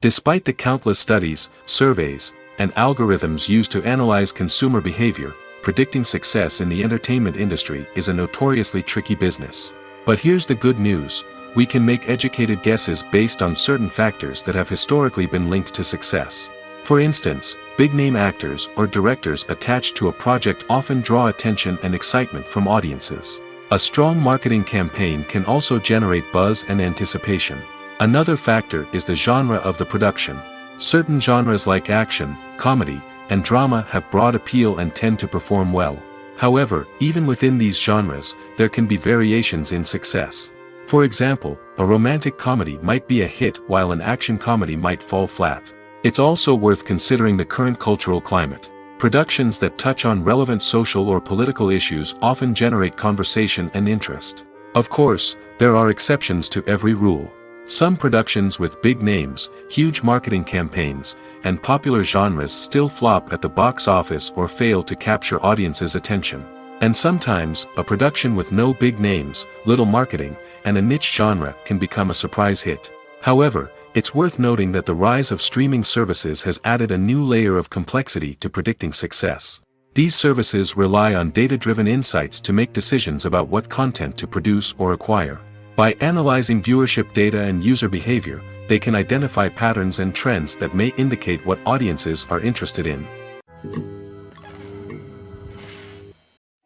Despite the countless studies, surveys, and algorithms used to analyze consumer behavior, predicting success in the entertainment industry is a notoriously tricky business. But here's the good news: we can make educated guesses based on certain factors that have historically been linked to success. For instance, big-name actors or directors attached to a project often draw attention and excitement from audiences. A strong marketing campaign can also generate buzz and anticipation. Another factor is the genre of the production. Certain genres like action, comedy, and drama have broad appeal and tend to perform well. However, even within these genres, there can be variations in success. For example, a romantic comedy might be a hit while an action comedy might fall flat. It's also worth considering the current cultural climate. Productions that touch on relevant social or political issues often generate conversation and interest. Of course, there are exceptions to every rule. Some productions with big names, huge marketing campaigns, and popular genres still flop at the box office or fail to capture audiences' attention. And sometimes, a production with no big names, little marketing, and a niche genre can become a surprise hit. However, It's worth noting that the rise of streaming services has added a new layer of complexity to predicting success. These services rely on data-driven insights to make decisions about what content to produce or acquire. By analyzing viewership data and user behavior, they can identify patterns and trends that may indicate what audiences are interested in.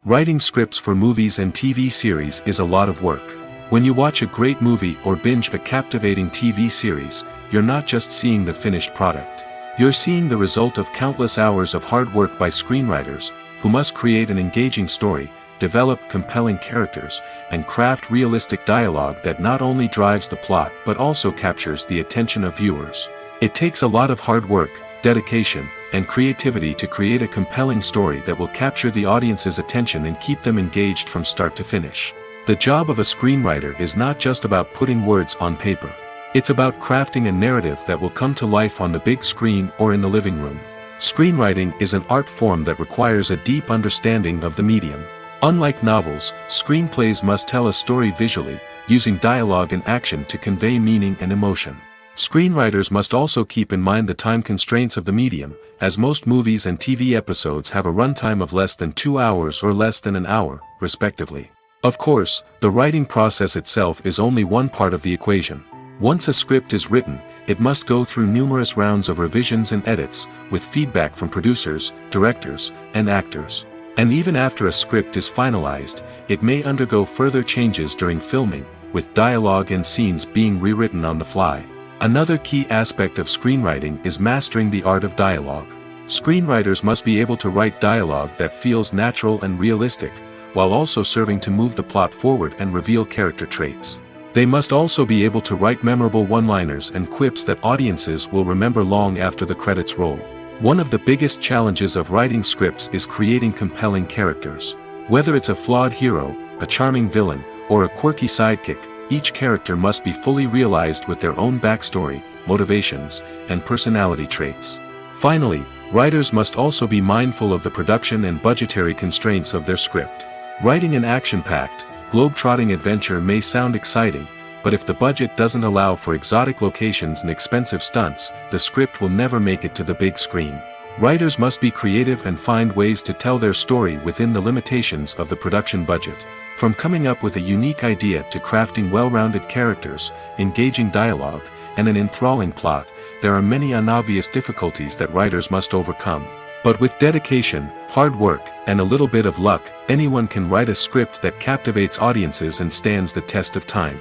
Writing scripts for movies and TV series is a lot of work. When you watch a great movie or binge a captivating TV series, you're not just seeing the finished product. You're seeing the result of countless hours of hard work by screenwriters, who must create an engaging story, develop compelling characters, and craft realistic dialogue that not only drives the plot but also captures the attention of viewers. It takes a lot of hard work, dedication, and creativity to create a compelling story that will capture the audience's attention and keep them engaged from start to finish. The job of a screenwriter is not just about putting words on paper. It's about crafting a narrative that will come to life on the big screen or in the living room. Screenwriting is an art form that requires a deep understanding of the medium. Unlike novels, screenplays must tell a story visually, using dialogue and action to convey meaning and emotion. Screenwriters must also keep in mind the time constraints of the medium, as most movies and TV episodes have a runtime of less than 2 hours or less than an hour, respectively. Of course, the writing process itself is only one part of the equation. Once a script is written, it must go through numerous rounds of revisions and edits, with feedback from producers, directors, and actors. And even after a script is finalized, it may undergo further changes during filming, with dialogue and scenes being rewritten on the fly. Another key aspect of screenwriting is mastering the art of dialogue. Screenwriters must be able to write dialogue that feels natural and realistic, while also serving to move the plot forward and reveal character traits. They must also be able to write memorable one-liners and quips that audiences will remember long after the credits roll. One of the biggest challenges of writing scripts is creating compelling characters. Whether it's a flawed hero, a charming villain, or a quirky sidekick, each character must be fully realized with their own backstory, motivations, and personality traits. Finally, writers must also be mindful of the production and budgetary constraints of their script. Writing an action-packed, globe-trotting adventure may sound exciting, but if the budget doesn't allow for exotic locations and expensive stunts, the script will never make it to the big screen. Writers must be creative and find ways to tell their story within the limitations of the production budget. From coming up with a unique idea to crafting well-rounded characters, engaging dialogue, and an enthralling plot, there are many unobvious difficulties that writers must overcome. But with dedication, hard work, and a little bit of luck, anyone can write a script that captivates audiences and stands the test of time.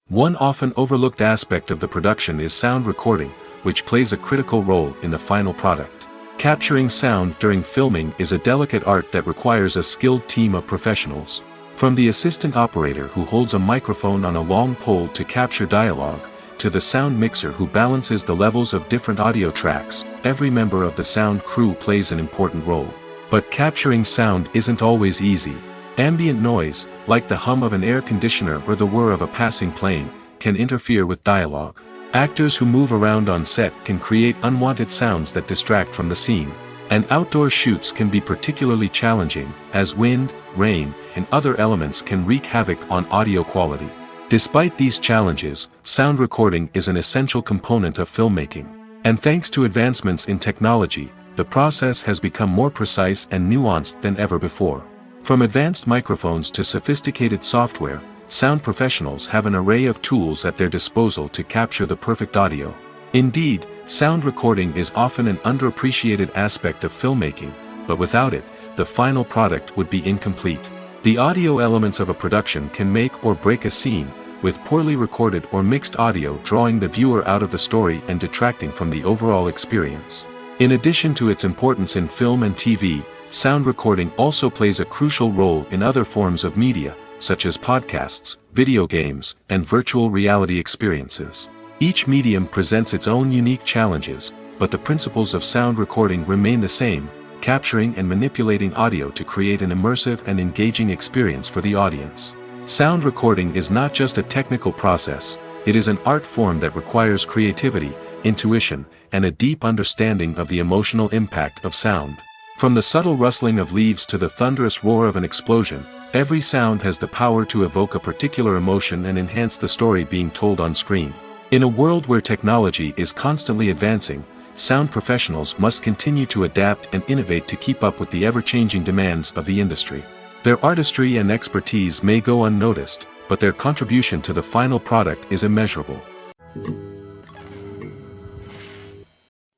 One often overlooked aspect of the production is sound recording, which plays a critical role in the final product. Capturing sound during filming is a delicate art that requires a skilled team of professionals. From the assistant operator who holds a microphone on a long pole to capture dialogue, to the sound mixer who balances the levels of different audio tracks, every member of the sound crew plays an important role. But capturing sound isn't always easy. Ambient noise, like the hum of an air conditioner or the whir of a passing plane, can interfere with dialogue. Actors who move around on set can create unwanted sounds that distract from the scene. And outdoor shoots can be particularly challenging, as wind, rain, and other elements can wreak havoc on audio quality. Despite these challenges, sound recording is an essential component of filmmaking. And thanks to advancements in technology, the process has become more precise and nuanced than ever before. From advanced microphones to sophisticated software, sound professionals have an array of tools at their disposal to capture the perfect audio. Indeed, sound recording is often an underappreciated aspect of filmmaking, but without it, the final product would be incomplete. The audio elements of a production can make or break a scene, with poorly recorded or mixed audio drawing the viewer out of the story and detracting from the overall experience. In addition to its importance in film and TV, sound recording also plays a crucial role in other forms of media, such as podcasts, video games, and virtual reality experiences. Each medium presents its own unique challenges, but the principles of sound recording remain the same, capturing and manipulating audio to create an immersive and engaging experience for the audience. Sound recording is not just a technical process, it is an art form that requires creativity, intuition, and a deep understanding of the emotional impact of sound. From the subtle rustling of leaves to the thunderous roar of an explosion, Every sound has the power to evoke a particular emotion and enhance the story being told on screen. In a world where technology is constantly advancing, sound professionals must continue to adapt and innovate to keep up with the ever-changing demands of the industry. Their artistry and expertise may go unnoticed, but their contribution to the final product is immeasurable.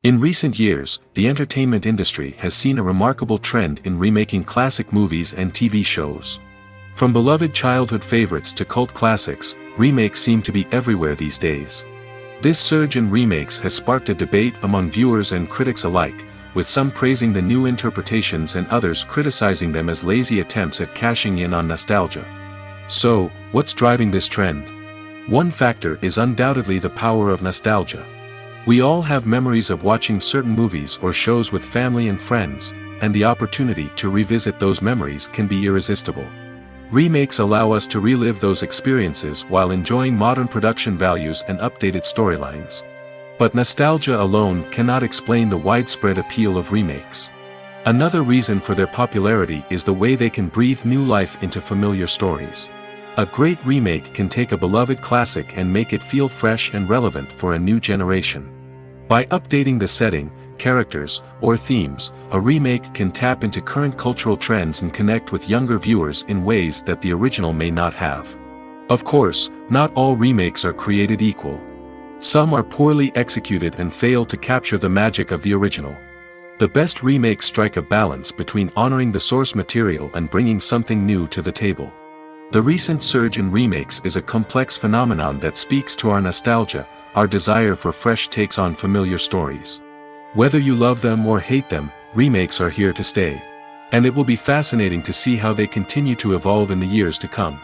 In recent years, the entertainment industry has seen a remarkable trend in remaking classic movies and TV shows. From beloved childhood favorites to cult classics, remakes seem to be everywhere these days. This surge in remakes has sparked a debate among viewers and critics alike, with some praising the new interpretations and others criticizing them as lazy attempts at cashing in on nostalgia. So, what's driving this trend? One factor is undoubtedly the power of nostalgia. We all have memories of watching certain movies or shows with family and friends, and the opportunity to revisit those memories can be irresistible. Remakes allow us to relive those experiences while enjoying modern production values and updated storylines. But nostalgia alone cannot explain the widespread appeal of remakes. Another reason for their popularity is the way they can breathe new life into familiar stories. A great remake can take a beloved classic and make it feel fresh and relevant for a new generation. By updating the setting, characters, or themes, a remake can tap into current cultural trends and connect with younger viewers in ways that the original may not have. Of course, not all remakes are created equal. Some are poorly executed and fail to capture the magic of the original. The best remakes strike a balance between honoring the source material and bringing something new to the table. The recent surge in remakes is a complex phenomenon that speaks to our nostalgia, our desire for fresh takes on familiar stories. Whether you love them or hate them, remakes are here to stay. And it will be fascinating to see how they continue to evolve in the years to come.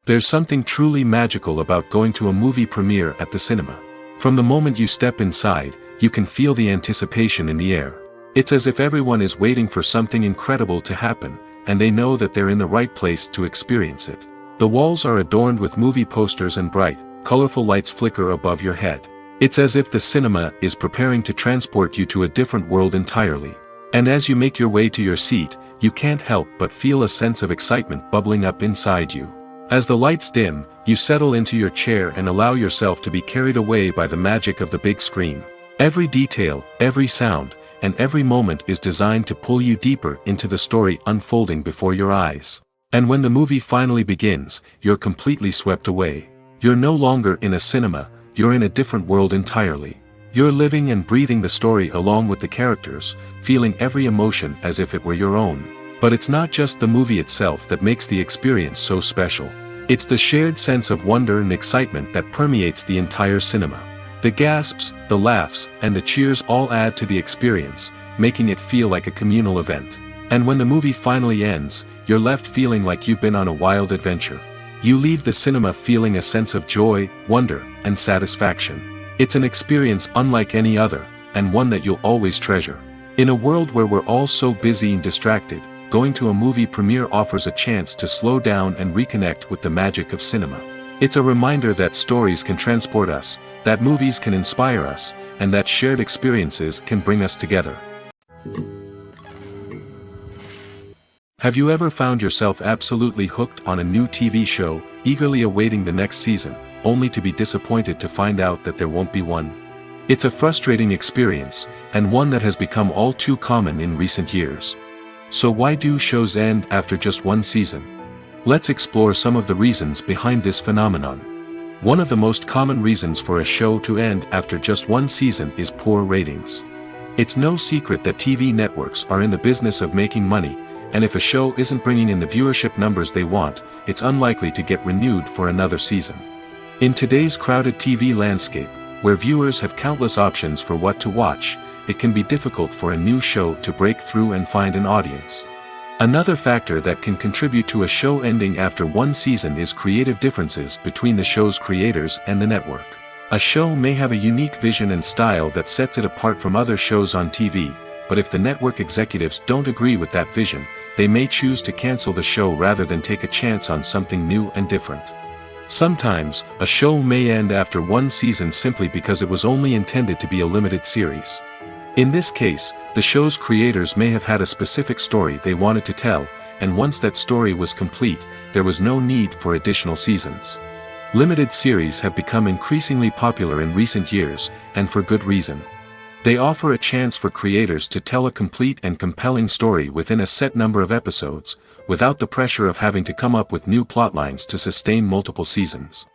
There's something truly magical about going to a movie premiere at the cinema. From the moment you step inside, you can feel the anticipation in the air. It's as if everyone is waiting for something incredible to happen, and they know that they're in the right place to experience it. The walls are adorned with movie posters and bright, colorful lights flicker above your head. It's as if the cinema is preparing to transport you to a different world entirely. And as you make your way to your seat, you can't help but feel a sense of excitement bubbling up inside you. As the lights dim, you settle into your chair and allow yourself to be carried away by the magic of the big screen. Every detail, every sound, and every moment is designed to pull you deeper into the story unfolding before your eyes. And when the movie finally begins, you're completely swept away. You're no longer in a cinema, you're in a different world entirely. You're living and breathing the story along with the characters, feeling every emotion as if it were your own. But it's not just the movie itself that makes the experience so special. It's the shared sense of wonder and excitement that permeates the entire cinema. The gasps, the laughs, and the cheers all add to the experience, making it feel like a communal event. And when the movie finally ends, you're left feeling like you've been on a wild adventure. You leave the cinema feeling a sense of joy, wonder, and satisfaction. It's an experience unlike any other, and one that you'll always treasure. In a world where we're all so busy and distracted, going to a movie premiere offers a chance to slow down and reconnect with the magic of cinema. It's a reminder that stories can transport us, that movies can inspire us, and that shared experiences can bring us together. Have you ever found yourself absolutely hooked on a new TV show, eagerly awaiting the next season, only to be disappointed to find out that there won't be one? It's a frustrating experience, and one that has become all too common in recent years. So why do shows end after just one season? Let's explore some of the reasons behind this phenomenon. One of the most common reasons for a show to end after just one season is poor ratings. It's no secret that TV networks are in the business of making money, and if a show isn't bringing in the viewership numbers they want, it's unlikely to get renewed for another season. In today's crowded TV landscape, where viewers have countless options for what to watch, it can be difficult for a new show to break through and find an audience. Another factor that can contribute to a show ending after one season is creative differences between the show's creators and the network. A show may have a unique vision and style that sets it apart from other shows on TV, but if the network executives don't agree with that vision, they may choose to cancel the show rather than take a chance on something new and different. Sometimes, a show may end after one season simply because it was only intended to be a limited series. In this case, the show's creators may have had a specific story they wanted to tell, and once that story was complete, there was no need for additional seasons. Limited series have become increasingly popular in recent years, and for good reason. They offer a chance for creators to tell a complete and compelling story within a set number of episodes, without the pressure of having to come up with new plotlines to sustain multiple seasons.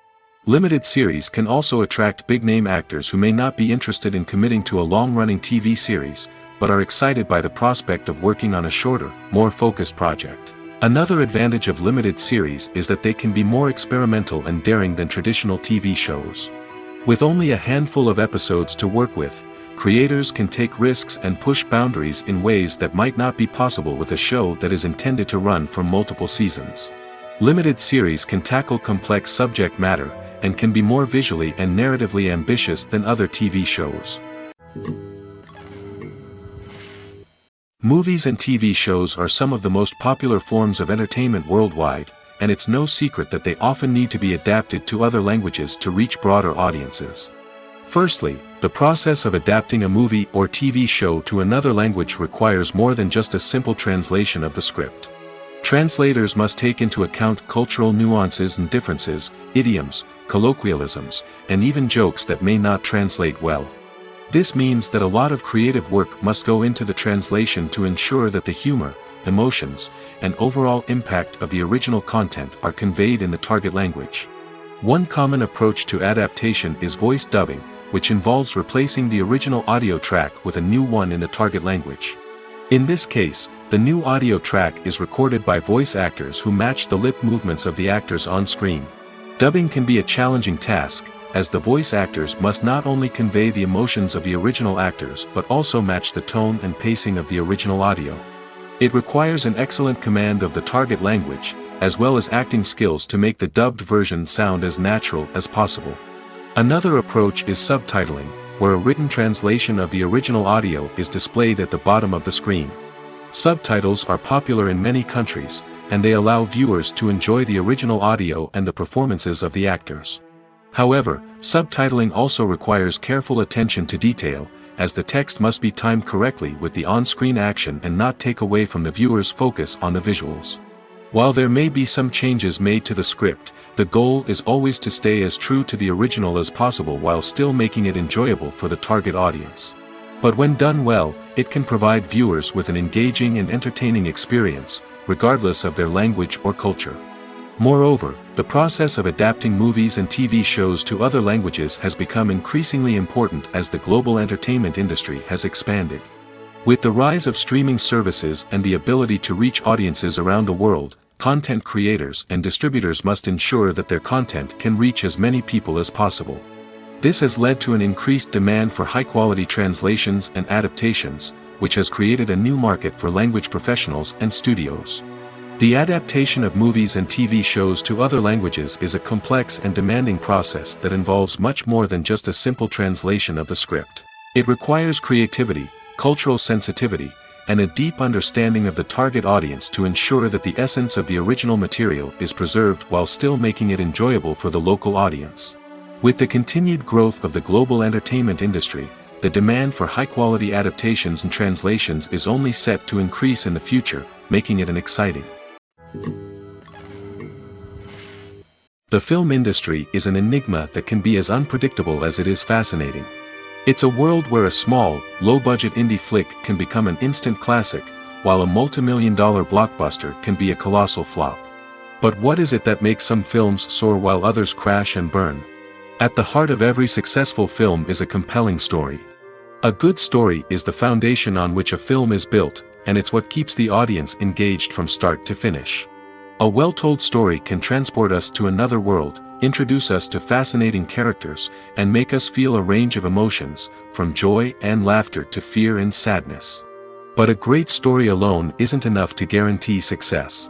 Limited series can also attract big-name actors who may not be interested in committing to a long-running TV series, but are excited by the prospect of working on a shorter, more focused project. Another advantage of limited series is that they can be more experimental and daring than traditional TV shows. With only a handful of episodes to work with, creators can take risks and push boundaries in ways that might not be possible with a show that is intended to run for multiple seasons. Limited series can tackle complex subject matter, and can be more visually and narratively ambitious than other TV shows. Movies and TV shows are some of the most popular forms of entertainment worldwide, and it's no secret that they often need to be adapted to other languages to reach broader audiences. Firstly, the process of adapting a movie or TV show to another language requires more than just a simple translation of the script. Translators must take into account cultural nuances and differences, idioms, colloquialisms, and even jokes that may not translate well. This means that a lot of creative work must go into the translation to ensure that the humor, emotions, and overall impact of the original content are conveyed in the target language. One common approach to adaptation is voice dubbing, which involves replacing the original audio track with a new one in the target language. In this case, the new audio track is recorded by voice actors who match the lip movements of the actors on screen. Dubbing can be a challenging task, as the voice actors must not only convey the emotions of the original actors but also match the tone and pacing of the original audio. It requires an excellent command of the target language, as well as acting skills to make the dubbed version sound as natural as possible. Another approach is subtitling, where a written translation of the original audio is displayed at the bottom of the screen. Subtitles are popular in many countries, and they allow viewers to enjoy the original audio and the performances of the actors. However, subtitling also requires careful attention to detail, as the text must be timed correctly with the on-screen action and not take away from the viewer's focus on the visuals. While there may be some changes made to the script, the goal is always to stay as true to the original as possible while still making it enjoyable for the target audience. But when done well, it can provide viewers with an engaging and entertaining experience, regardless of their language or culture. Moreover, the process of adapting movies and TV shows to other languages has become increasingly important as the global entertainment industry has expanded. With the rise of streaming services and the ability to reach audiences around the world, content creators and distributors must ensure that their content can reach as many people as possible. This has led to an increased demand for high-quality translations and adaptations, which has created a new market for language professionals and studios. The adaptation of movies and TV shows to other languages is a complex and demanding process that involves much more than just a simple translation of the script. It requires creativity, cultural sensitivity, and a deep understanding of the target audience to ensure that the essence of the original material is preserved while still making it enjoyable for the local audience. With the continued growth of the global entertainment industry, the demand for high-quality adaptations and translations is only set to increase in the future, making it an exciting. The film industry is an enigma that can be as unpredictable as it is fascinating. It's a world where a small, low-budget indie flick can become an instant classic, while a multi-million-dollar blockbuster can be a colossal flop. But what is it that makes some films soar while others crash and burn? At the heart of every successful film is a compelling story. A good story is the foundation on which a film is built, and it's what keeps the audience engaged from start to finish. A well-told story can transport us to another world, introduce us to fascinating characters, and make us feel a range of emotions, from joy and laughter to fear and sadness. But a great story alone isn't enough to guarantee success.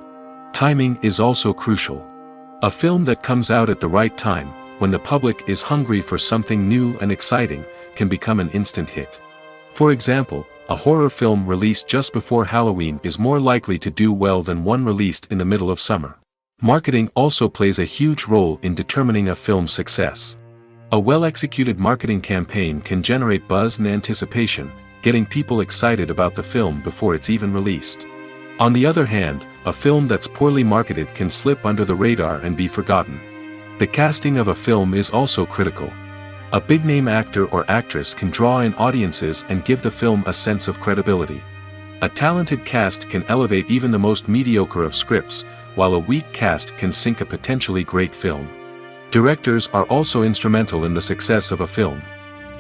Timing is also crucial. A film that comes out at the right time, when the public is hungry for something new and exciting, can become an instant hit. For example, a horror film released just before Halloween is more likely to do well than one released in the middle of summer. Marketing also plays a huge role in determining a film's success. A well-executed marketing campaign can generate buzz and anticipation, getting people excited about the film before it's even released. On the other hand, a film that's poorly marketed can slip under the radar and be forgotten. The casting of a film is also critical. A big-name actor or actress can draw in audiences and give the film a sense of credibility. A talented cast can elevate even the most mediocre of scripts, while a weak cast can sink a potentially great film. Directors are also instrumental in the success of a film.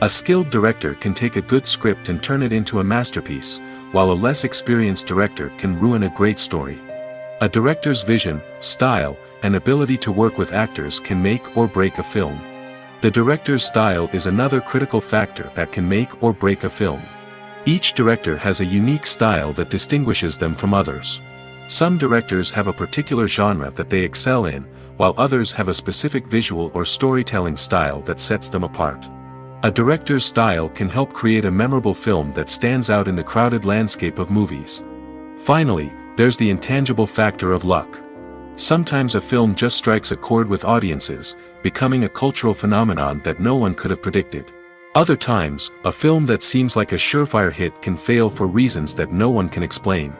A skilled director can take a good script and turn it into a masterpiece, while a less experienced director can ruin a great story. A director's vision, style, and ability to work with actors can make or break a film. The director's style is another critical factor that can make or break a film. Each director has a unique style that distinguishes them from others. Some directors have a particular genre that they excel in, while others have a specific visual or storytelling style that sets them apart. A director's style can help create a memorable film that stands out in the crowded landscape of movies. Finally, there's the intangible factor of luck. Sometimes a film just strikes a chord with audiences, becoming a cultural phenomenon that no one could have predicted. Other times, a film that seems like a surefire hit can fail for reasons that no one can explain.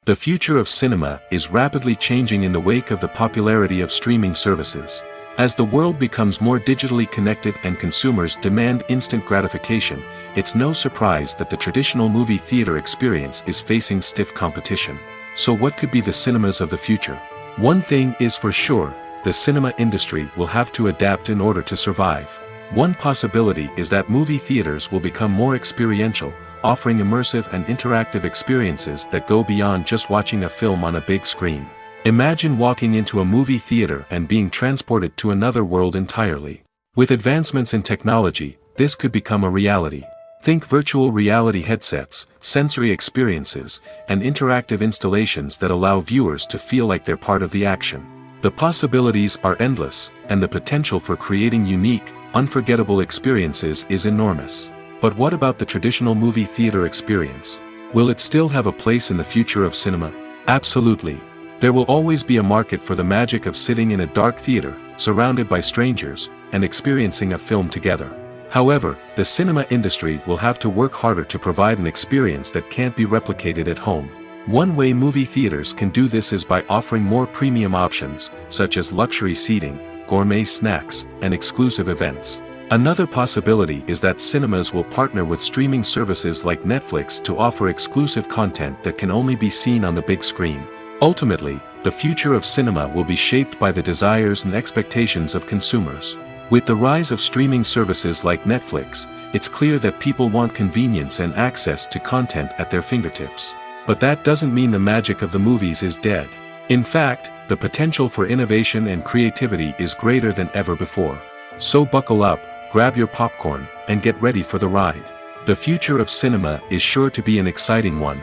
The future of cinema is rapidly changing in the wake of the popularity of streaming services. As the world becomes more digitally connected and consumers demand instant gratification, it's no surprise that the traditional movie theater experience is facing stiff competition. So what could be the cinemas of the future? One thing is for sure, the cinema industry will have to adapt in order to survive. One possibility is that movie theaters will become more experiential, offering immersive and interactive experiences that go beyond just watching a film on a big screen. Imagine walking into a movie theater and being transported to another world entirely. With advancements in technology, this could become a reality. Think virtual reality headsets, sensory experiences, and interactive installations that allow viewers to feel like they're part of the action. The possibilities are endless, and the potential for creating unique, unforgettable experiences is enormous. But what about the traditional movie theater experience? Will it still have a place in the future of cinema? Absolutely. There will always be a market for the magic of sitting in a dark theater, surrounded by strangers, and experiencing a film together. However, the cinema industry will have to work harder to provide an experience that can't be replicated at home. One way movie theaters can do this is by offering more premium options, such as luxury seating, gourmet snacks, and exclusive events. Another possibility is that cinemas will partner with streaming services like Netflix to offer exclusive content that can only be seen on the big screen. Ultimately, the future of cinema will be shaped by the desires and expectations of consumers. With the rise of streaming services like Netflix, it's clear that people want convenience and access to content at their fingertips. But that doesn't mean the magic of the movies is dead. In fact, the potential for innovation and creativity is greater than ever before. So buckle up, grab your popcorn, and get ready for the ride. The future of cinema is sure to be an exciting one.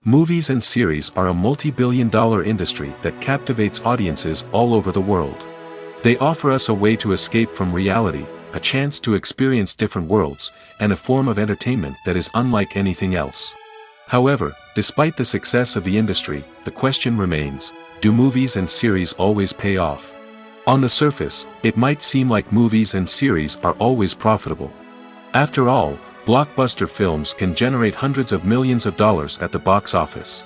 Movies and series are a multi-billion-dollar industry that captivates audiences all over the world. They offer us a way to escape from reality, a chance to experience different worlds, and a form of entertainment that is unlike anything else. However, despite the success of the industry, the question remains, do movies and series always pay off? On the surface, it might seem like movies and series are always profitable. After all, blockbuster films can generate hundreds of millions of dollars at the box office.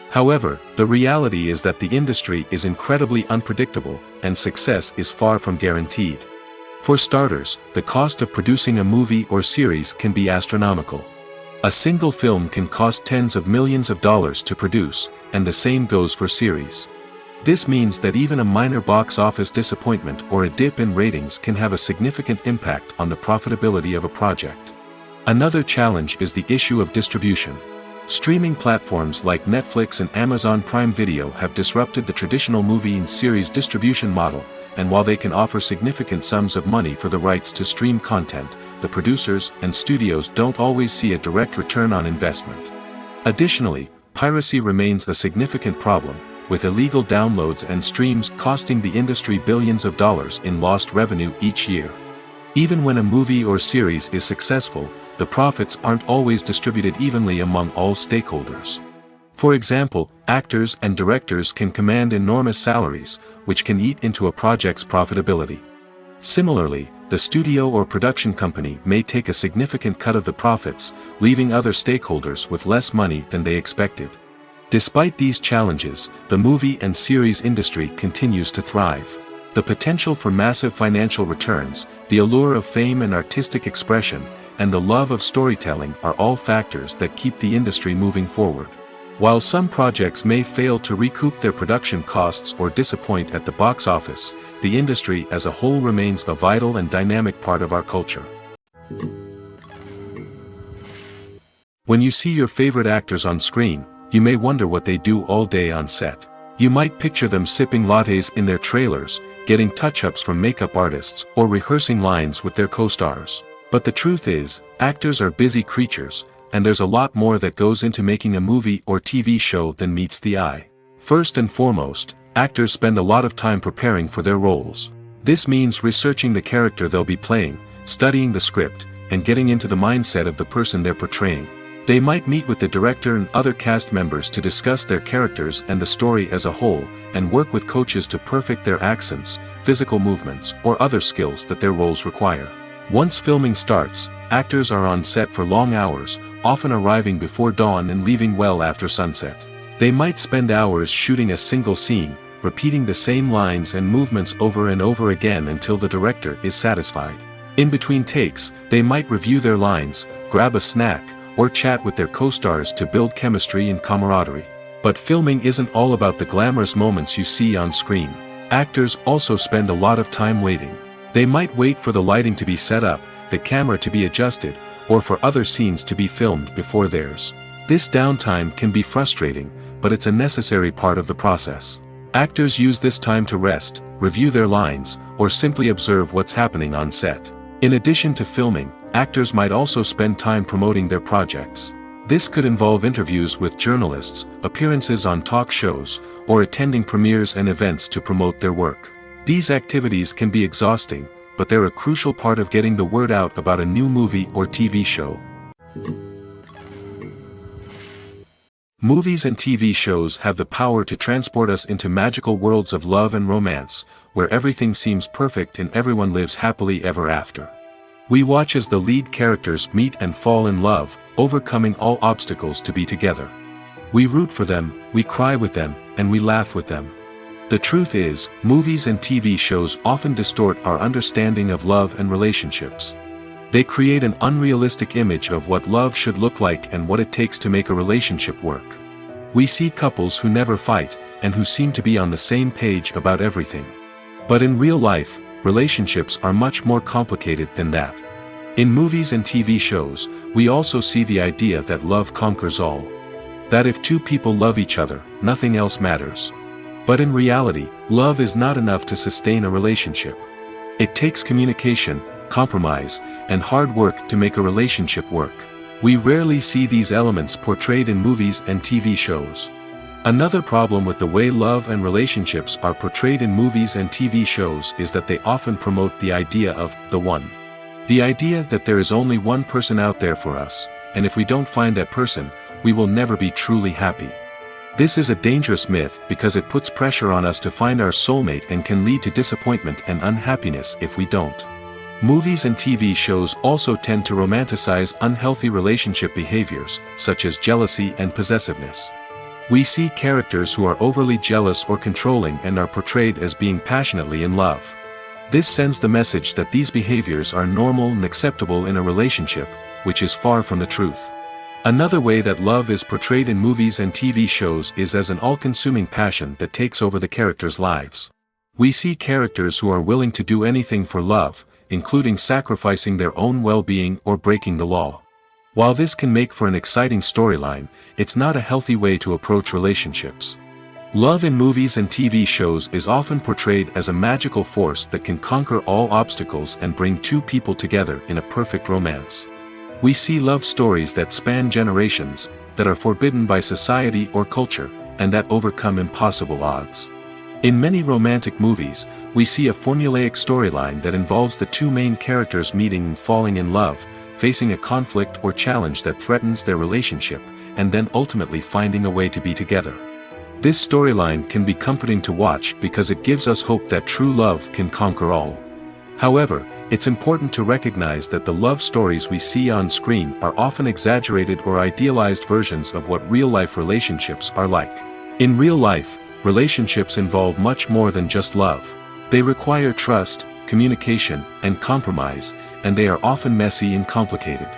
However, the reality is that the industry is incredibly unpredictable, and success is far from guaranteed. For starters, the cost of producing a movie or series can be astronomical. A single film can cost tens of millions of dollars to produce, and the same goes for series. This means that even a minor box office disappointment or a dip in ratings can have a significant impact on the profitability of a project. Another challenge is the issue of distribution. Streaming platforms like Netflix and Amazon Prime Video have disrupted the traditional movie and series distribution model, and while they can offer significant sums of money for the rights to stream content, the producers and studios don't always see a direct return on investment. Additionally, piracy remains a significant problem, with illegal downloads and streams costing the industry billions of dollars in lost revenue each year. Even when a movie or series is successful, the profits aren't always distributed evenly among all stakeholders. For example, actors and directors can command enormous salaries, which can eat into a project's profitability. Similarly, the studio or production company may take a significant cut of the profits, leaving other stakeholders with less money than they expected. Despite these challenges, the movie and series industry continues to thrive. The potential for massive financial returns, the allure of fame and artistic expression, and the love of storytelling are all factors that keep the industry moving forward. While some projects may fail to recoup their production costs or disappoint at the box office, the industry as a whole remains a vital and dynamic part of our culture. When you see your favorite actors on screen, you may wonder what they do all day on set. You might picture them sipping lattes in their trailers, getting touch-ups from makeup artists, or rehearsing lines with their co-stars. But the truth is, actors are busy creatures, and there's a lot more that goes into making a movie or TV show than meets the eye. First and foremost, actors spend a lot of time preparing for their roles. This means researching the character they'll be playing, studying the script, and getting into the mindset of the person they're portraying. They might meet with the director and other cast members to discuss their characters and the story as a whole, and work with coaches to perfect their accents, physical movements, or other skills that their roles require. Once filming starts, actors are on set for long hours, often arriving before dawn and leaving well after sunset. They might spend hours shooting a single scene, repeating the same lines and movements over and over again until the director is satisfied. In between takes, they might review their lines, grab a snack, or chat with their co-stars to build chemistry and camaraderie. But filming isn't all about the glamorous moments you see on screen. Actors also spend a lot of time waiting. They might wait for the lighting to be set up, the camera to be adjusted, or for other scenes to be filmed before theirs. This downtime can be frustrating, but it's a necessary part of the process. Actors use this time to rest, review their lines, or simply observe what's happening on set. In addition to filming, actors might also spend time promoting their projects. This could involve interviews with journalists, appearances on talk shows, or attending premieres and events to promote their work. These activities can be exhausting, but they're a crucial part of getting the word out about a new movie or TV show. Movies and TV shows have the power to transport us into magical worlds of love and romance, where everything seems perfect and everyone lives happily ever after. We watch as the lead characters meet and fall in love, overcoming all obstacles to be together. We root for them, we cry with them, and we laugh with them. The truth is, movies and TV shows often distort our understanding of love and relationships. They create an unrealistic image of what love should look like and what it takes to make a relationship work. We see couples who never fight, and who seem to be on the same page about everything. But in real life, relationships are much more complicated than that. In movies and TV shows, we also see the idea that love conquers all. That if two people love each other, nothing else matters. But in reality, love is not enough to sustain a relationship. It takes communication, compromise, and hard work to make a relationship work. We rarely see these elements portrayed in movies and TV shows. Another problem with the way love and relationships are portrayed in movies and TV shows is that they often promote the idea of the one. The idea that there is only one person out there for us, and if we don't find that person, we will never be truly happy. This is a dangerous myth because it puts pressure on us to find our soulmate and can lead to disappointment and unhappiness if we don't. Movies and TV shows also tend to romanticize unhealthy relationship behaviors, such as jealousy and possessiveness. We see characters who are overly jealous or controlling and are portrayed as being passionately in love. This sends the message that these behaviors are normal and acceptable in a relationship, which is far from the truth. Another way that love is portrayed in movies and TV shows is as an all-consuming passion that takes over the characters' lives. We see characters who are willing to do anything for love, including sacrificing their own well-being or breaking the law. While this can make for an exciting storyline, it's not a healthy way to approach relationships. Love in movies and TV shows is often portrayed as a magical force that can conquer all obstacles and bring two people together in a perfect romance. We see love stories that span generations, that are forbidden by society or culture, and that overcome impossible odds. In many romantic movies, we see a formulaic storyline that involves the two main characters meeting and falling in love, facing a conflict or challenge that threatens their relationship, and then ultimately finding a way to be together. This storyline can be comforting to watch because it gives us hope that true love can conquer all. However, it's important to recognize that the love stories we see on screen are often exaggerated or idealized versions of what real-life relationships are like. In real life, relationships involve much more than just love. They require trust, communication, and compromise, and they are often messy and complicated.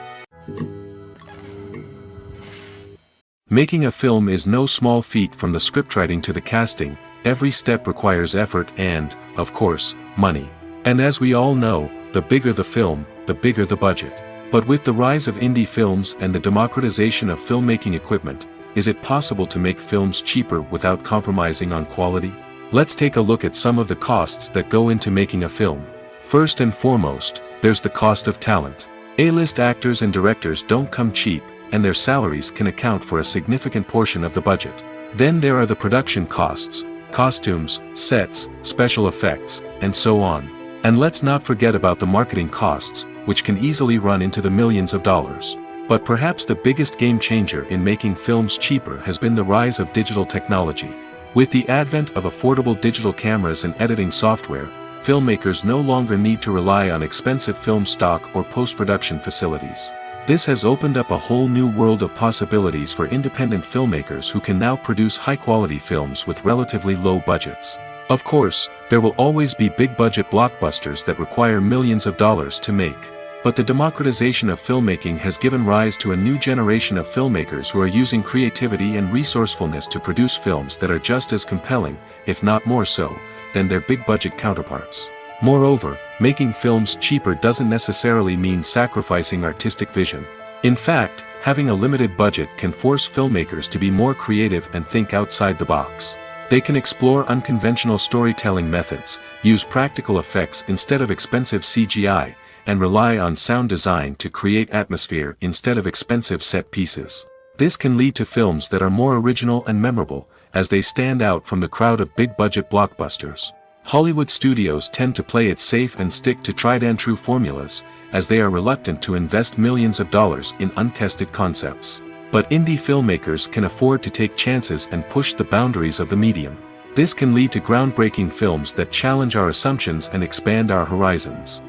Making a film is no small feat. From the scriptwriting to the casting, every step requires effort and, of course, money. And as we all know, the bigger the film, the bigger the budget. But with the rise of indie films and the democratization of filmmaking equipment, is it possible to make films cheaper without compromising on quality? Let's take a look at some of the costs that go into making a film. First and foremost, there's the cost of talent. A-list actors and directors don't come cheap, and their salaries can account for a significant portion of the budget. Then there are the production costs, costumes, sets, special effects, and so on. And let's not forget about the marketing costs, which can easily run into the millions of dollars. But perhaps the biggest game changer in making films cheaper has been the rise of digital technology. With the advent of affordable digital cameras and editing software, filmmakers no longer need to rely on expensive film stock or post-production facilities. This has opened up a whole new world of possibilities for independent filmmakers who can now produce high-quality films with relatively low budgets. Of course, there will always be big-budget blockbusters that require millions of dollars to make. But the democratization of filmmaking has given rise to a new generation of filmmakers who are using creativity and resourcefulness to produce films that are just as compelling, if not more so, than their big-budget counterparts. Moreover, making films cheaper doesn't necessarily mean sacrificing artistic vision. In fact, having a limited budget can force filmmakers to be more creative and think outside the box. They can explore unconventional storytelling methods, use practical effects instead of expensive CGI, and rely on sound design to create atmosphere instead of expensive set pieces. This can lead to films that are more original and memorable, as they stand out from the crowd of big-budget blockbusters. Hollywood studios tend to play it safe and stick to tried-and-true formulas, as they are reluctant to invest millions of dollars in untested concepts. But indie filmmakers can afford to take chances and push the boundaries of the medium. This can lead to groundbreaking films that challenge our assumptions and expand our horizons.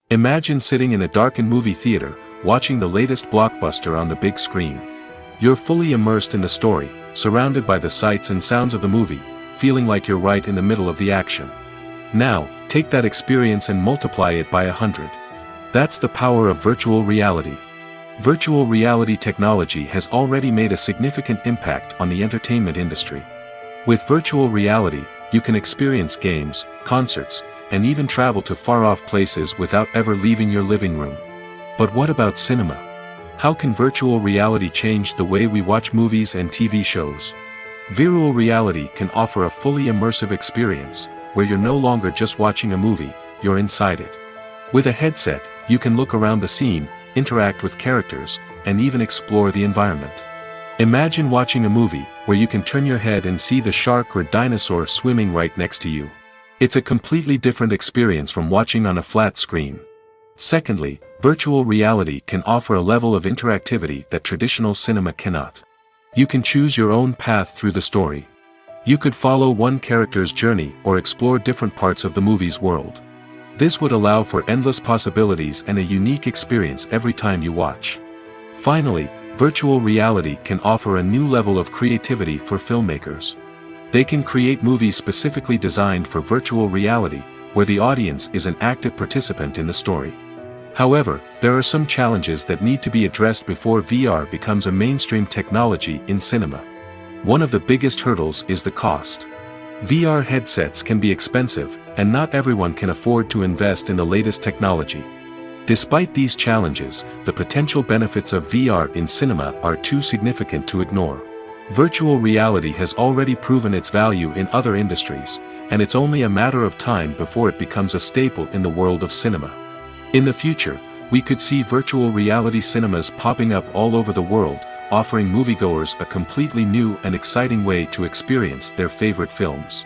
Imagine sitting in a darkened movie theater, watching the latest blockbuster on the big screen. You're fully immersed in the story, surrounded by the sights and sounds of the movie, feeling like you're right in the middle of the action. Now, take that experience and multiply it by 100. That's the power of virtual reality. Virtual reality technology has already made a significant impact on the entertainment industry. With virtual reality, you can experience games, concerts, and even travel to far-off places without ever leaving your living room. But what about cinema? How can virtual reality change the way we watch movies and TV shows? Virtual reality can offer a fully immersive experience, where you're no longer just watching a movie, you're inside it. With a headset, you can look around the scene, interact with characters, and even explore the environment. Imagine watching a movie, where you can turn your head and see the shark or dinosaur swimming right next to you. It's a completely different experience from watching on a flat screen. Secondly, virtual reality can offer a level of interactivity that traditional cinema cannot. You can choose your own path through the story. You could follow one character's journey or explore different parts of the movie's world. This would allow for endless possibilities and a unique experience every time you watch. Finally, virtual reality can offer a new level of creativity for filmmakers. They can create movies specifically designed for virtual reality, where the audience is an active participant in the story. However, there are some challenges that need to be addressed before VR becomes a mainstream technology in cinema. One of the biggest hurdles is the cost. VR headsets can be expensive, and not everyone can afford to invest in the latest technology. Despite these challenges, the potential benefits of VR in cinema are too significant to ignore. Virtual reality has already proven its value in other industries, and it's only a matter of time before it becomes a staple in the world of cinema. In the future, we could see virtual reality cinemas popping up all over the world, offering moviegoers a completely new and exciting way to experience their favorite films.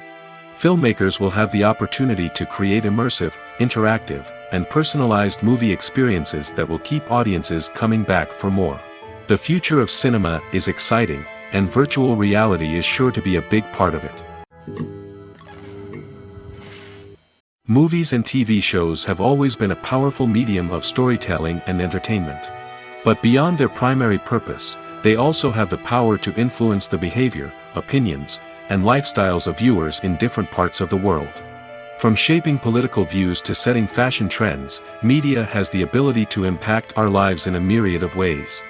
Filmmakers will have the opportunity to create immersive, interactive, and personalized movie experiences that will keep audiences coming back for more. The future of cinema is exciting, and virtual reality is sure to be a big part of it. Movies and TV shows have always been a powerful medium of storytelling and entertainment. But beyond their primary purpose, they also have the power to influence the behavior, opinions, and lifestyles of viewers in different parts of the world. From shaping political views to setting fashion trends, media has the ability to impact our lives in a myriad of ways.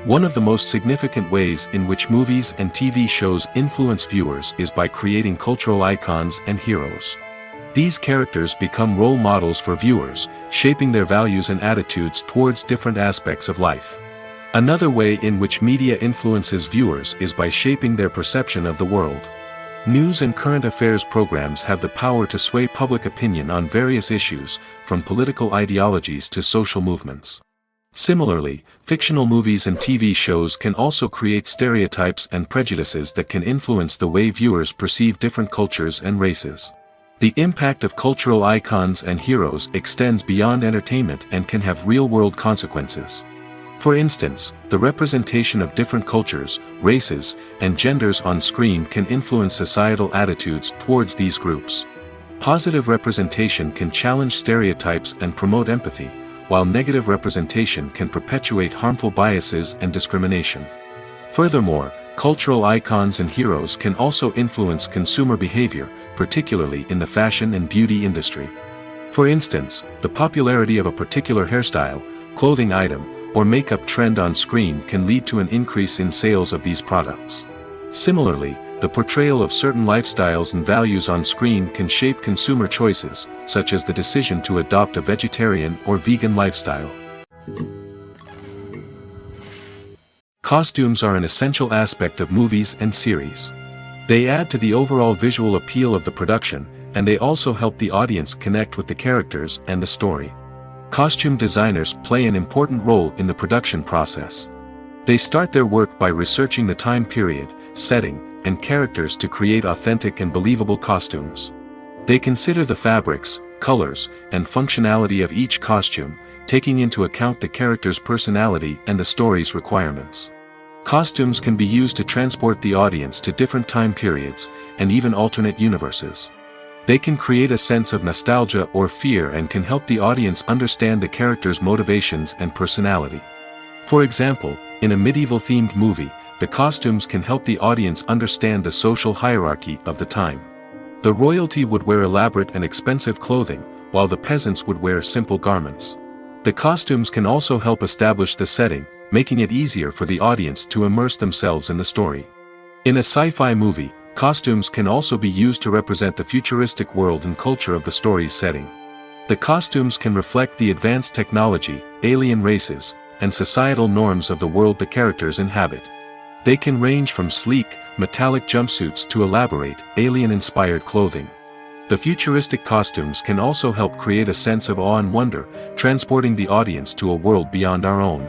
One of the most significant ways in which movies and TV shows influence viewers is by creating cultural icons and heroes. These characters become role models for viewers, shaping their values and attitudes towards different aspects of life. Another way in which media influences viewers is by shaping their perception of the world. News and current affairs programs have the power to sway public opinion on various issues, from political ideologies to social movements. Similarly, fictional movies and TV shows can also create stereotypes and prejudices that can influence the way viewers perceive different cultures and races. The impact of cultural icons and heroes extends beyond entertainment and can have real-world consequences. For instance, the representation of different cultures, races, and genders on screen can influence societal attitudes towards these groups. Positive representation can challenge stereotypes and promote empathy, while negative representation can perpetuate harmful biases and discrimination. Furthermore, cultural icons and heroes can also influence consumer behavior, particularly in the fashion and beauty industry. For instance, the popularity of a particular hairstyle, clothing item, or makeup trend on screen can lead to an increase in sales of these products. Similarly, the portrayal of certain lifestyles and values on screen can shape consumer choices, such as the decision to adopt a vegetarian or vegan lifestyle. Costumes are an essential aspect of movies and series. They add to the overall visual appeal of the production, and they also help the audience connect with the characters and the story. Costume designers play an important role in the production process. They start their work by researching the time period, setting, and characters to create authentic and believable costumes. They consider the fabrics, colors, and functionality of each costume, taking into account the character's personality and the story's requirements. Costumes can be used to transport the audience to different time periods, and even alternate universes. They can create a sense of nostalgia or fear and can help the audience understand the character's motivations and personality. For example, in a medieval-themed movie, the costumes can help the audience understand the social hierarchy of the time. The royalty would wear elaborate and expensive clothing, while the peasants would wear simple garments. The costumes can also help establish the setting, making it easier for the audience to immerse themselves in the story. In a sci-fi movie, costumes can also be used to represent the futuristic world and culture of the story's setting. The costumes can reflect the advanced technology, alien races, and societal norms of the world the characters inhabit. They can range from sleek, metallic jumpsuits to elaborate, alien-inspired clothing. The futuristic costumes can also help create a sense of awe and wonder, transporting the audience to a world beyond our own.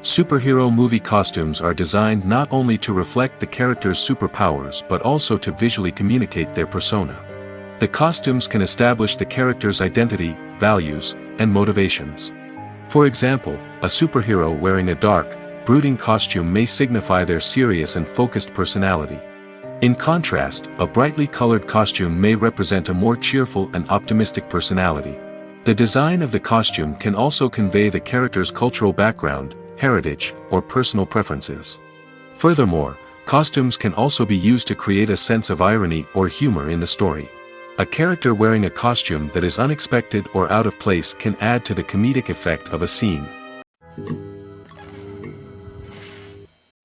Superhero movie costumes are designed not only to reflect the character's superpowers but also to visually communicate their persona. The costumes can establish the character's identity, values, and motivations. For example, a superhero wearing a dark, brooding costume may signify their serious and focused personality. In contrast, a brightly colored costume may represent a more cheerful and optimistic personality. The design of the costume can also convey the character's cultural background, heritage, or personal preferences. Furthermore, costumes can also be used to create a sense of irony or humor in the story. A character wearing a costume that is unexpected or out of place can add to the comedic effect of a scene.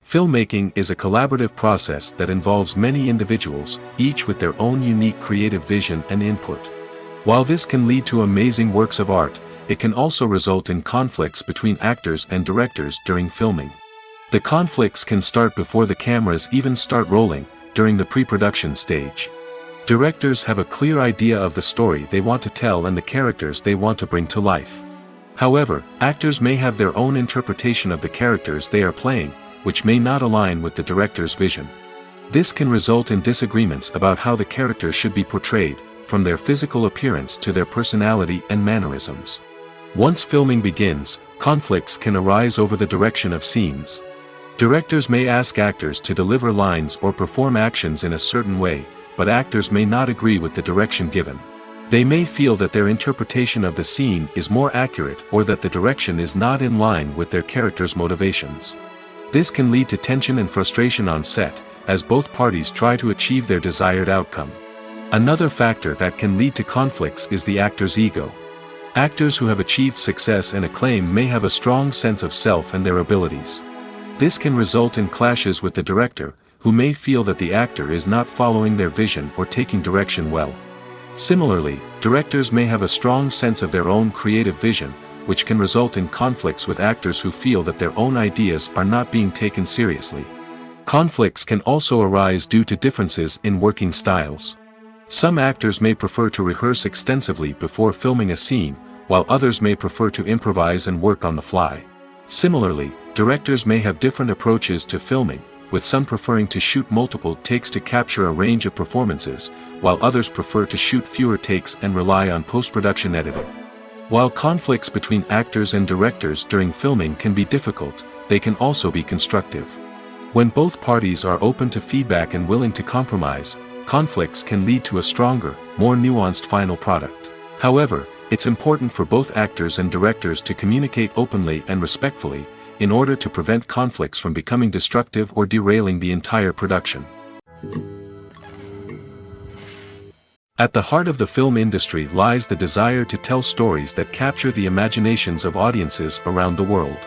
Filmmaking is a collaborative process that involves many individuals, each with their own unique creative vision and input. While this can lead to amazing works of art, it can also result in conflicts between actors and directors during filming. The conflicts can start before the cameras even start rolling, during the pre-production stage. Directors have a clear idea of the story they want to tell and the characters they want to bring to life. However, actors may have their own interpretation of the characters they are playing, which may not align with the director's vision. This can result in disagreements about how the characters should be portrayed, from their physical appearance to their personality and mannerisms. Once filming begins, conflicts can arise over the direction of scenes. Directors may ask actors to deliver lines or perform actions in a certain way, but actors may not agree with the direction given. They may feel that their interpretation of the scene is more accurate or that the direction is not in line with their character's motivations. This can lead to tension and frustration on set, as both parties try to achieve their desired outcome. Another factor that can lead to conflicts is the actor's ego. Actors who have achieved success and acclaim may have a strong sense of self and their abilities. This can result in clashes with the director, who may feel that the actor is not following their vision or taking direction well. Similarly, directors may have a strong sense of their own creative vision, which can result in conflicts with actors who feel that their own ideas are not being taken seriously. Conflicts can also arise due to differences in working styles. Some actors may prefer to rehearse extensively before filming a scene, while others may prefer to improvise and work on the fly. Similarly, directors may have different approaches to filming, with some preferring to shoot multiple takes to capture a range of performances, while others prefer to shoot fewer takes and rely on post-production editing. While conflicts between actors and directors during filming can be difficult, they can also be constructive. When both parties are open to feedback and willing to compromise, conflicts can lead to a stronger, more nuanced final product. However, it's important for both actors and directors to communicate openly and respectfully, in order to prevent conflicts from becoming destructive or derailing the entire production. At the heart of the film industry lies the desire to tell stories that capture the imaginations of audiences around the world.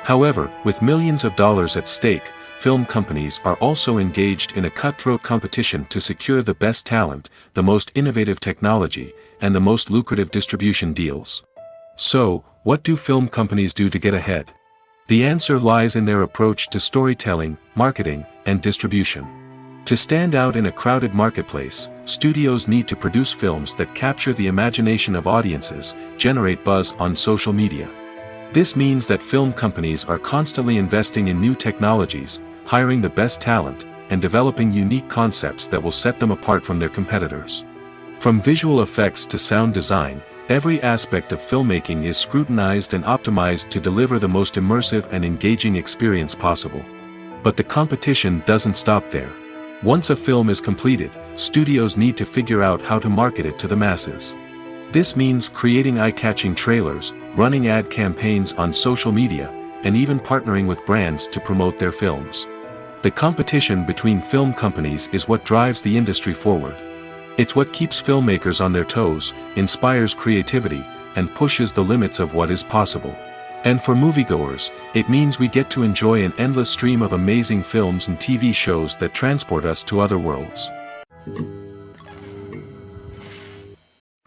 However, with millions of dollars at stake, film companies are also engaged in a cutthroat competition to secure the best talent, the most innovative technology, and the most lucrative distribution deals. So, what do film companies do to get ahead? The answer lies in their approach to storytelling, marketing, and distribution. To stand out in a crowded marketplace, studios need to produce films that capture the imagination of audiences, generate buzz on social media. This means that film companies are constantly investing in new technologies, hiring the best talent, and developing unique concepts that will set them apart from their competitors. From visual effects to sound design, every aspect of filmmaking is scrutinized and optimized to deliver the most immersive and engaging experience possible. But the competition doesn't stop there. Once a film is completed, studios need to figure out how to market it to the masses. This means creating eye-catching trailers, running ad campaigns on social media, and even partnering with brands to promote their films. The competition between film companies is what drives the industry forward. It's what keeps filmmakers on their toes, inspires creativity, and pushes the limits of what is possible. And for moviegoers, it means we get to enjoy an endless stream of amazing films and TV shows that transport us to other worlds.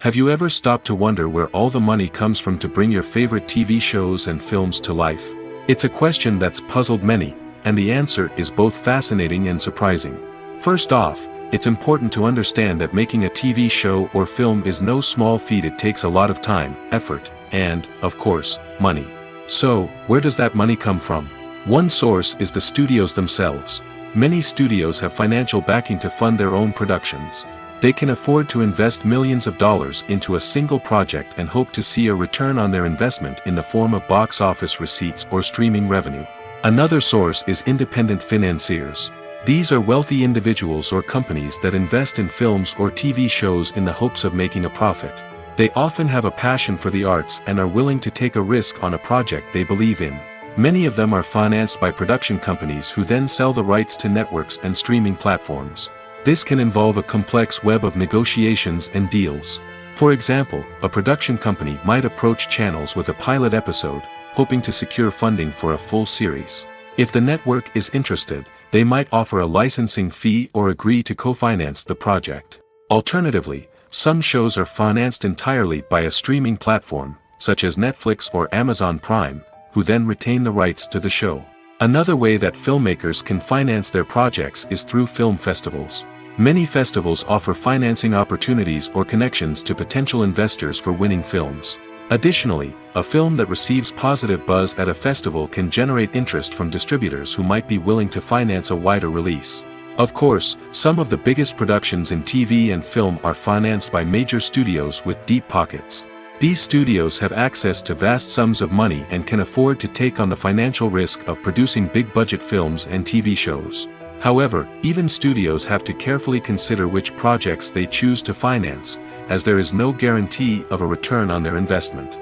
Have you ever stopped to wonder where all the money comes from to bring your favorite TV shows and films to life? It's a question that's puzzled many, and the answer is both fascinating and surprising. First off, it's important to understand that making a TV show or film is no small feat. It takes a lot of time, effort, and, of course, money. So, where does that money come from? One source is the studios themselves. Many studios have financial backing to fund their own productions. They can afford to invest millions of dollars into a single project and hope to see a return on their investment in the form of box office receipts or streaming revenue. Another source is independent financiers. These are wealthy individuals or companies that invest in films or TV shows in the hopes of making a profit. They often have a passion for the arts and are willing to take a risk on a project they believe in. Many of them are financed by production companies who then sell the rights to networks and streaming platforms. This can involve a complex web of negotiations and deals. For example, a production company might approach channels with a pilot episode, hoping to secure funding for a full series. If the network is interested, they might offer a licensing fee or agree to co-finance the project. Alternatively, some shows are financed entirely by a streaming platform, such as Netflix or Amazon Prime, who then retain the rights to the show. Another way that filmmakers can finance their projects is through film festivals. Many festivals offer financing opportunities or connections to potential investors for winning films. Additionally, a film that receives positive buzz at a festival can generate interest from distributors who might be willing to finance a wider release. Of course, some of the biggest productions in TV and film are financed by major studios with deep pockets. These studios have access to vast sums of money and can afford to take on the financial risk of producing big-budget films and TV shows. However, even studios have to carefully consider which projects they choose to finance, as there is no guarantee of a return on their investment.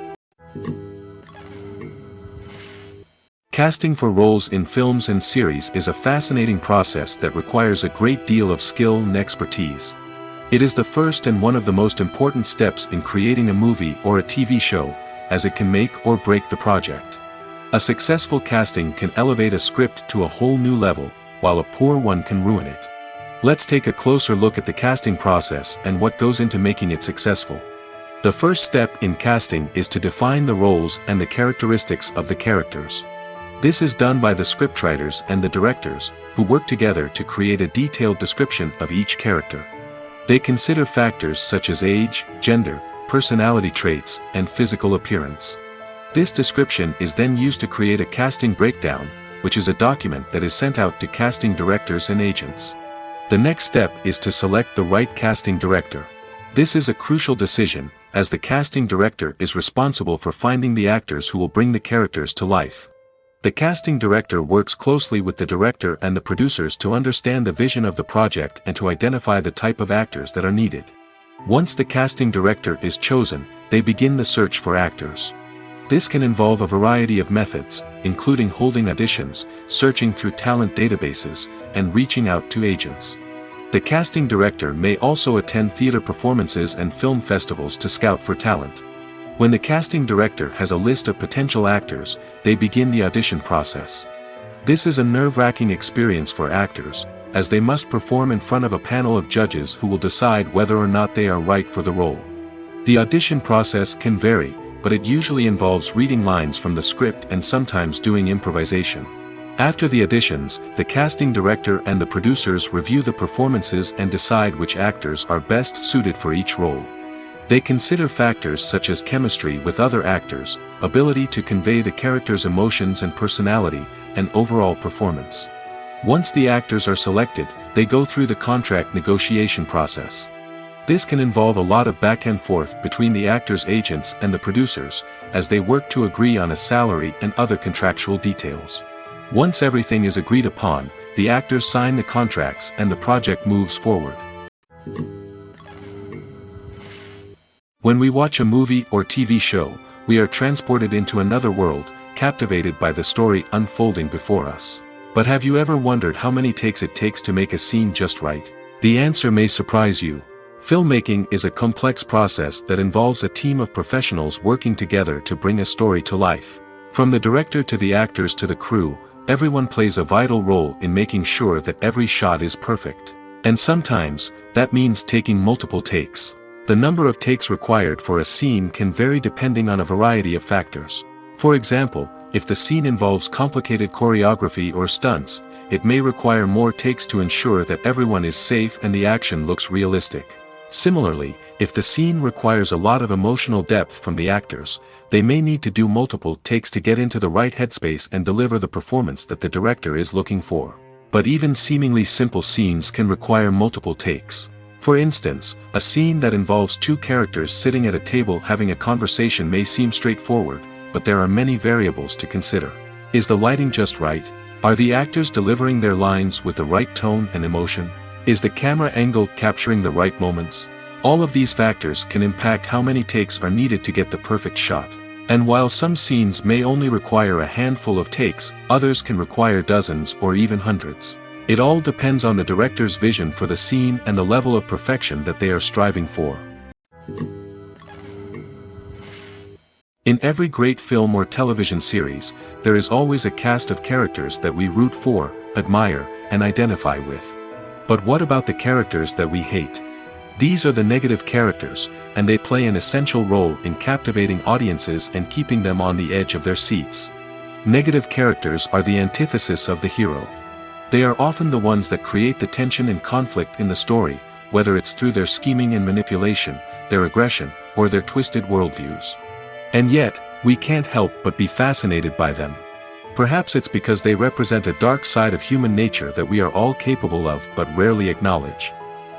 Casting for roles in films and series is a fascinating process that requires a great deal of skill and expertise. It is the first and one of the most important steps in creating a movie or a TV show, as it can make or break the project. A successful casting can elevate a script to a whole new level, while a poor one can ruin it. Let's take a closer look at the casting process and what goes into making it successful. The first step in casting is to define the roles and the characteristics of the characters. This is done by the scriptwriters and the directors, who work together to create a detailed description of each character. They consider factors such as age, gender, personality traits, and physical appearance. This description is then used to create a casting breakdown, which is a document that is sent out to casting directors and agents. The next step is to select the right casting director. This is a crucial decision, as the casting director is responsible for finding the actors who will bring the characters to life. The casting director works closely with the director and the producers to understand the vision of the project and to identify the type of actors that are needed. Once the casting director is chosen, they begin the search for actors. This can involve a variety of methods, including holding auditions, searching through talent databases, and reaching out to agents. The casting director may also attend theater performances and film festivals to scout for talent. When the casting director has a list of potential actors, they begin the audition process. This is a nerve-wracking experience for actors, as they must perform in front of a panel of judges who will decide whether or not they are right for the role. The audition process can vary, but it usually involves reading lines from the script and sometimes doing improvisation. After the auditions, the casting director and the producers review the performances and decide which actors are best suited for each role. They consider factors such as chemistry with other actors, ability to convey the character's emotions and personality, and overall performance. Once the actors are selected, they go through the contract negotiation process. This can involve a lot of back and forth between the actors' agents and the producers, as they work to agree on a salary and other contractual details. Once everything is agreed upon, the actors sign the contracts and the project moves forward. When we watch a movie or TV show, we are transported into another world, captivated by the story unfolding before us. But have you ever wondered how many takes it takes to make a scene just right? The answer may surprise you. Filmmaking is a complex process that involves a team of professionals working together to bring a story to life. From the director to the actors to the crew, everyone plays a vital role in making sure that every shot is perfect. And sometimes, that means taking multiple takes. The number of takes required for a scene can vary depending on a variety of factors. For example, if the scene involves complicated choreography or stunts, it may require more takes to ensure that everyone is safe and the action looks realistic. Similarly, if the scene requires a lot of emotional depth from the actors, they may need to do multiple takes to get into the right headspace and deliver the performance that the director is looking for. But even seemingly simple scenes can require multiple takes. For instance, a scene that involves two characters sitting at a table having a conversation may seem straightforward, but there are many variables to consider. Is the lighting just right? Are the actors delivering their lines with the right tone and emotion? Is the camera angle capturing the right moments? All of these factors can impact how many takes are needed to get the perfect shot. And while some scenes may only require a handful of takes, others can require dozens or even hundreds. It all depends on the director's vision for the scene and the level of perfection that they are striving for. In every great film or television series, there is always a cast of characters that we root for, admire, and identify with. But what about the characters that we hate? These are the negative characters, and they play an essential role in captivating audiences and keeping them on the edge of their seats. Negative characters are the antithesis of the hero. They are often the ones that create the tension and conflict in the story, whether it's through their scheming and manipulation, their aggression, or their twisted worldviews. And yet, we can't help but be fascinated by them. Perhaps it's because they represent a dark side of human nature that we are all capable of but rarely acknowledge.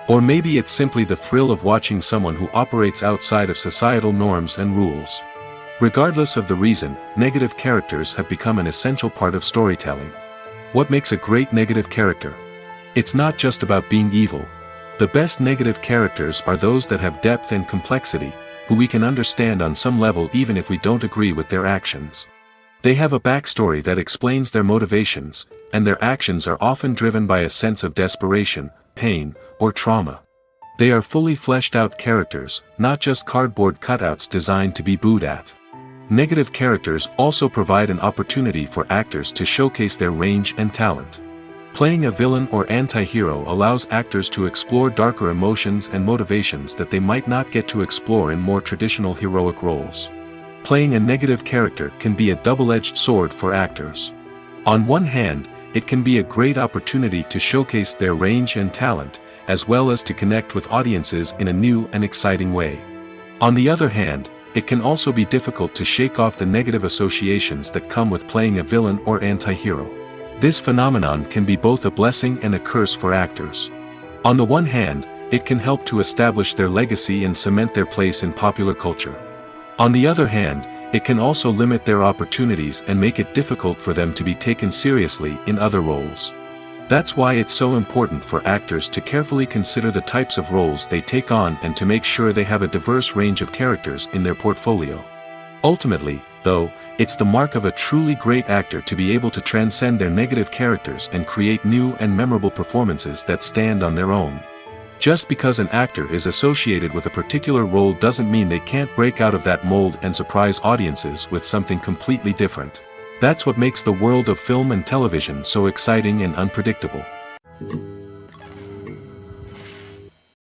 Or maybe it's simply the thrill of watching someone who operates outside of societal norms and rules. Regardless of the reason, negative characters have become an essential part of storytelling. What makes a great negative character? It's not just about being evil. The best negative characters are those that have depth and complexity, who we can understand on some level even if we don't agree with their actions. They have a backstory that explains their motivations, and their actions are often driven by a sense of desperation, pain, or trauma. They are fully fleshed out characters, not just cardboard cutouts designed to be booed at. Negative characters also provide an opportunity for actors to showcase their range and talent. Playing a villain or anti-hero allows actors to explore darker emotions and motivations that they might not get to explore in more traditional heroic roles. Playing a negative character can be a double-edged sword for actors. On one hand, it can be a great opportunity to showcase their range and talent, as well as to connect with audiences in a new and exciting way. On the other hand, it can also be difficult to shake off the negative associations that come with playing a villain or anti-hero. This phenomenon can be both a blessing and a curse for actors. On the one hand, it can help to establish their legacy and cement their place in popular culture. On the other hand, it can also limit their opportunities and make it difficult for them to be taken seriously in other roles. That's why it's so important for actors to carefully consider the types of roles they take on and to make sure they have a diverse range of characters in their portfolio. Ultimately, though, it's the mark of a truly great actor to be able to transcend their negative characters and create new and memorable performances that stand on their own. Just because an actor is associated with a particular role doesn't mean they can't break out of that mold and surprise audiences with something completely different. That's what makes the world of film and television so exciting and unpredictable.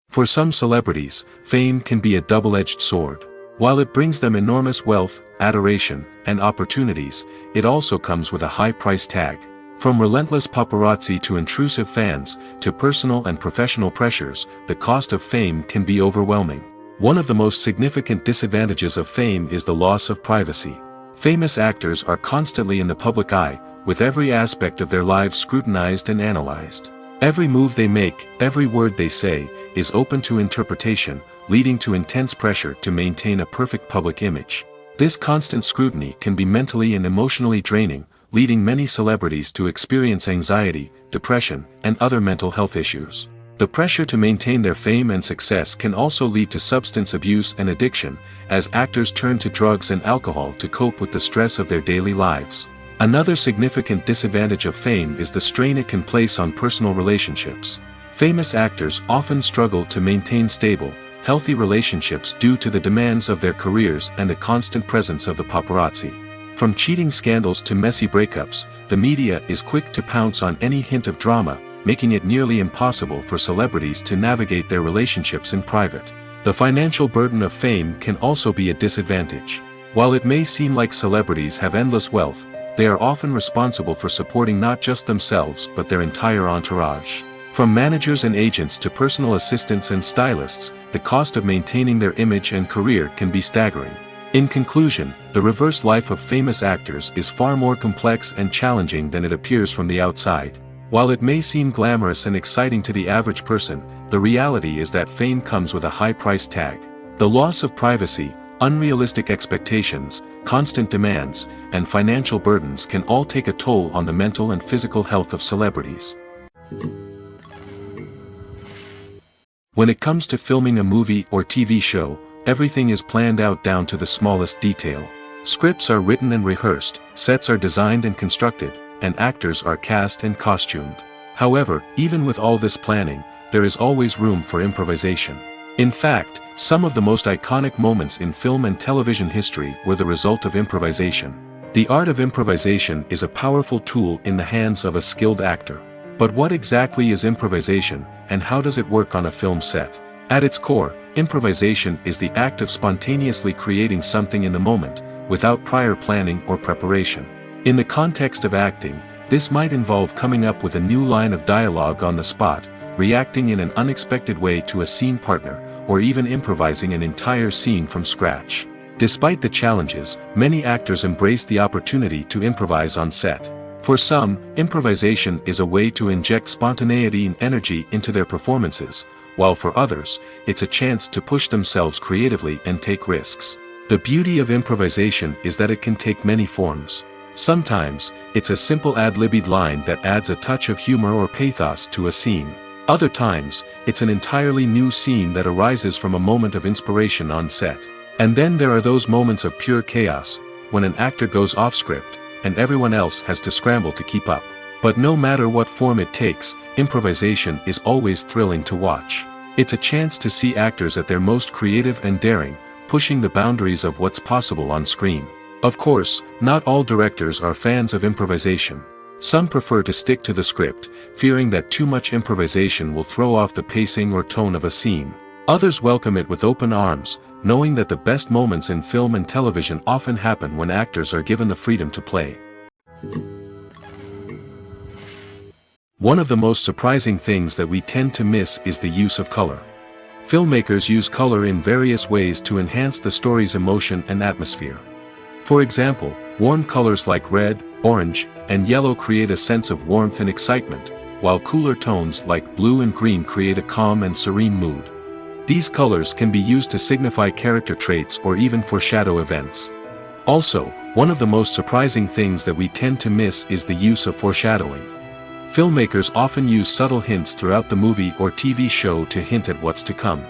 For some celebrities, fame can be a double-edged sword. While it brings them enormous wealth, adoration, and opportunities, it also comes with a high price tag. From relentless paparazzi to intrusive fans, to personal and professional pressures, the cost of fame can be overwhelming. One of the most significant disadvantages of fame is the loss of privacy. Famous actors are constantly in the public eye, with every aspect of their lives scrutinized and analyzed. Every move they make, every word they say, is open to interpretation, leading to intense pressure to maintain a perfect public image. This constant scrutiny can be mentally and emotionally draining, leading many celebrities to experience anxiety, depression, and other mental health issues. The pressure to maintain their fame and success can also lead to substance abuse and addiction, as actors turn to drugs and alcohol to cope with the stress of their daily lives. Another significant disadvantage of fame is the strain it can place on personal relationships. Famous actors often struggle to maintain stable, healthy relationships due to the demands of their careers and the constant presence of the paparazzi. From cheating scandals to messy breakups, the media is quick to pounce on any hint of drama, making it nearly impossible for celebrities to navigate their relationships in private. The financial burden of fame can also be a disadvantage. While it may seem like celebrities have endless wealth, they are often responsible for supporting not just themselves but their entire entourage. From managers and agents to personal assistants and stylists, the cost of maintaining their image and career can be staggering. In conclusion, the reverse life of famous actors is far more complex and challenging than it appears from the outside. While it may seem glamorous and exciting to the average person, the reality is that fame comes with a high price tag. The loss of privacy, unrealistic expectations, constant demands, and financial burdens can all take a toll on the mental and physical health of celebrities. When it comes to filming a movie or TV show, everything is planned out down to the smallest detail. Scripts are written and rehearsed, sets are designed and constructed, and actors are cast and costumed. However, even with all this planning, there is always room for improvisation. In fact, some of the most iconic moments in film and television history were the result of improvisation. The art of improvisation is a powerful tool in the hands of a skilled actor. But what exactly is improvisation, and how does it work on a film set? At its core, improvisation is the act of spontaneously creating something in the moment, without prior planning or preparation. In the context of acting, this might involve coming up with a new line of dialogue on the spot, reacting in an unexpected way to a scene partner, or even improvising an entire scene from scratch. Despite the challenges, many actors embrace the opportunity to improvise on set. For some, improvisation is a way to inject spontaneity and energy into their performances, while for others, it's a chance to push themselves creatively and take risks. The beauty of improvisation is that it can take many forms. Sometimes, it's a simple ad-libbed line that adds a touch of humor or pathos to a scene. Other times, it's an entirely new scene that arises from a moment of inspiration on set. And then there are those moments of pure chaos, when an actor goes off script, and everyone else has to scramble to keep up. But no matter what form it takes, improvisation is always thrilling to watch. It's a chance to see actors at their most creative and daring, pushing the boundaries of what's possible on screen. Of course, not all directors are fans of improvisation. Some prefer to stick to the script, fearing that too much improvisation will throw off the pacing or tone of a scene. Others welcome it with open arms, knowing that the best moments in film and television often happen when actors are given the freedom to play. One of the most surprising things that we tend to miss is the use of color. Filmmakers use color in various ways to enhance the story's emotion and atmosphere. For example, warm colors like red, orange, and yellow create a sense of warmth and excitement, while cooler tones like blue and green create a calm and serene mood. These colors can be used to signify character traits or even foreshadow events. Also, one of the most surprising things that we tend to miss is the use of foreshadowing. Filmmakers often use subtle hints throughout the movie or TV show to hint at what's to come.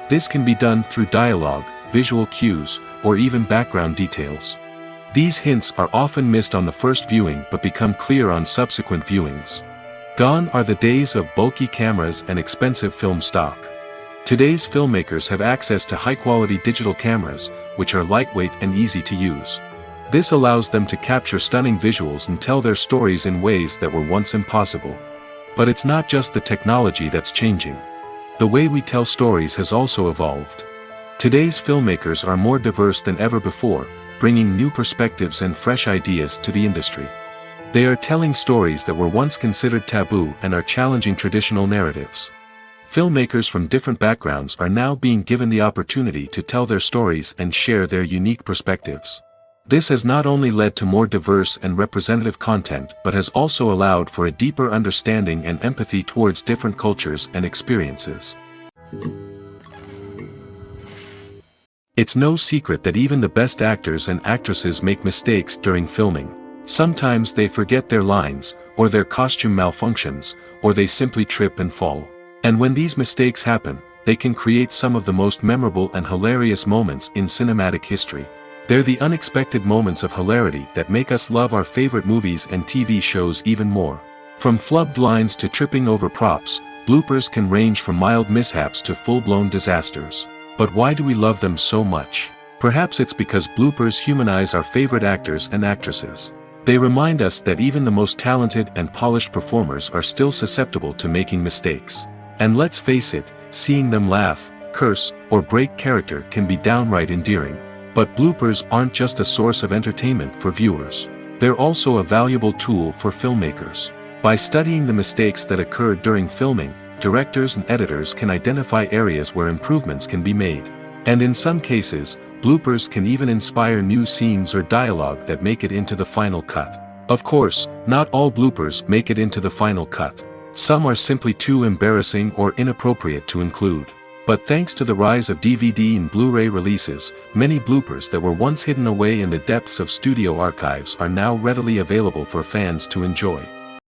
This can be done through dialogue, visual cues, or even background details. These hints are often missed on the first viewing but become clear on subsequent viewings. Gone are the days of bulky cameras and expensive film stock. Today's filmmakers have access to high-quality digital cameras, which are lightweight and easy to use. This allows them to capture stunning visuals and tell their stories in ways that were once impossible. But it's not just the technology that's changing. The way we tell stories has also evolved. Today's filmmakers are more diverse than ever before, bringing new perspectives and fresh ideas to the industry. They are telling stories that were once considered taboo and are challenging traditional narratives. Filmmakers from different backgrounds are now being given the opportunity to tell their stories and share their unique perspectives. This has not only led to more diverse and representative content but has also allowed for a deeper understanding and empathy towards different cultures and experiences. It's no secret that even the best actors and actresses make mistakes during filming. Sometimes they forget their lines, or their costume malfunctions, or they simply trip and fall. And when these mistakes happen, they can create some of the most memorable and hilarious moments in cinematic history. They're the unexpected moments of hilarity that make us love our favorite movies and TV shows even more. From flubbed lines to tripping over props, bloopers can range from mild mishaps to full-blown disasters. But why do we love them so much? Perhaps it's because bloopers humanize our favorite actors and actresses. They remind us that even the most talented and polished performers are still susceptible to making mistakes. And let's face it, seeing them laugh, curse, or break character can be downright endearing. But bloopers aren't just a source of entertainment for viewers. They're also a valuable tool for filmmakers. By studying the mistakes that occurred during filming, directors and editors can identify areas where improvements can be made. And in some cases, bloopers can even inspire new scenes or dialogue that make it into the final cut. Of course, not all bloopers make it into the final cut. Some are simply too embarrassing or inappropriate to include. But thanks to the rise of DVD and Blu-ray releases, many bloopers that were once hidden away in the depths of studio archives are now readily available for fans to enjoy.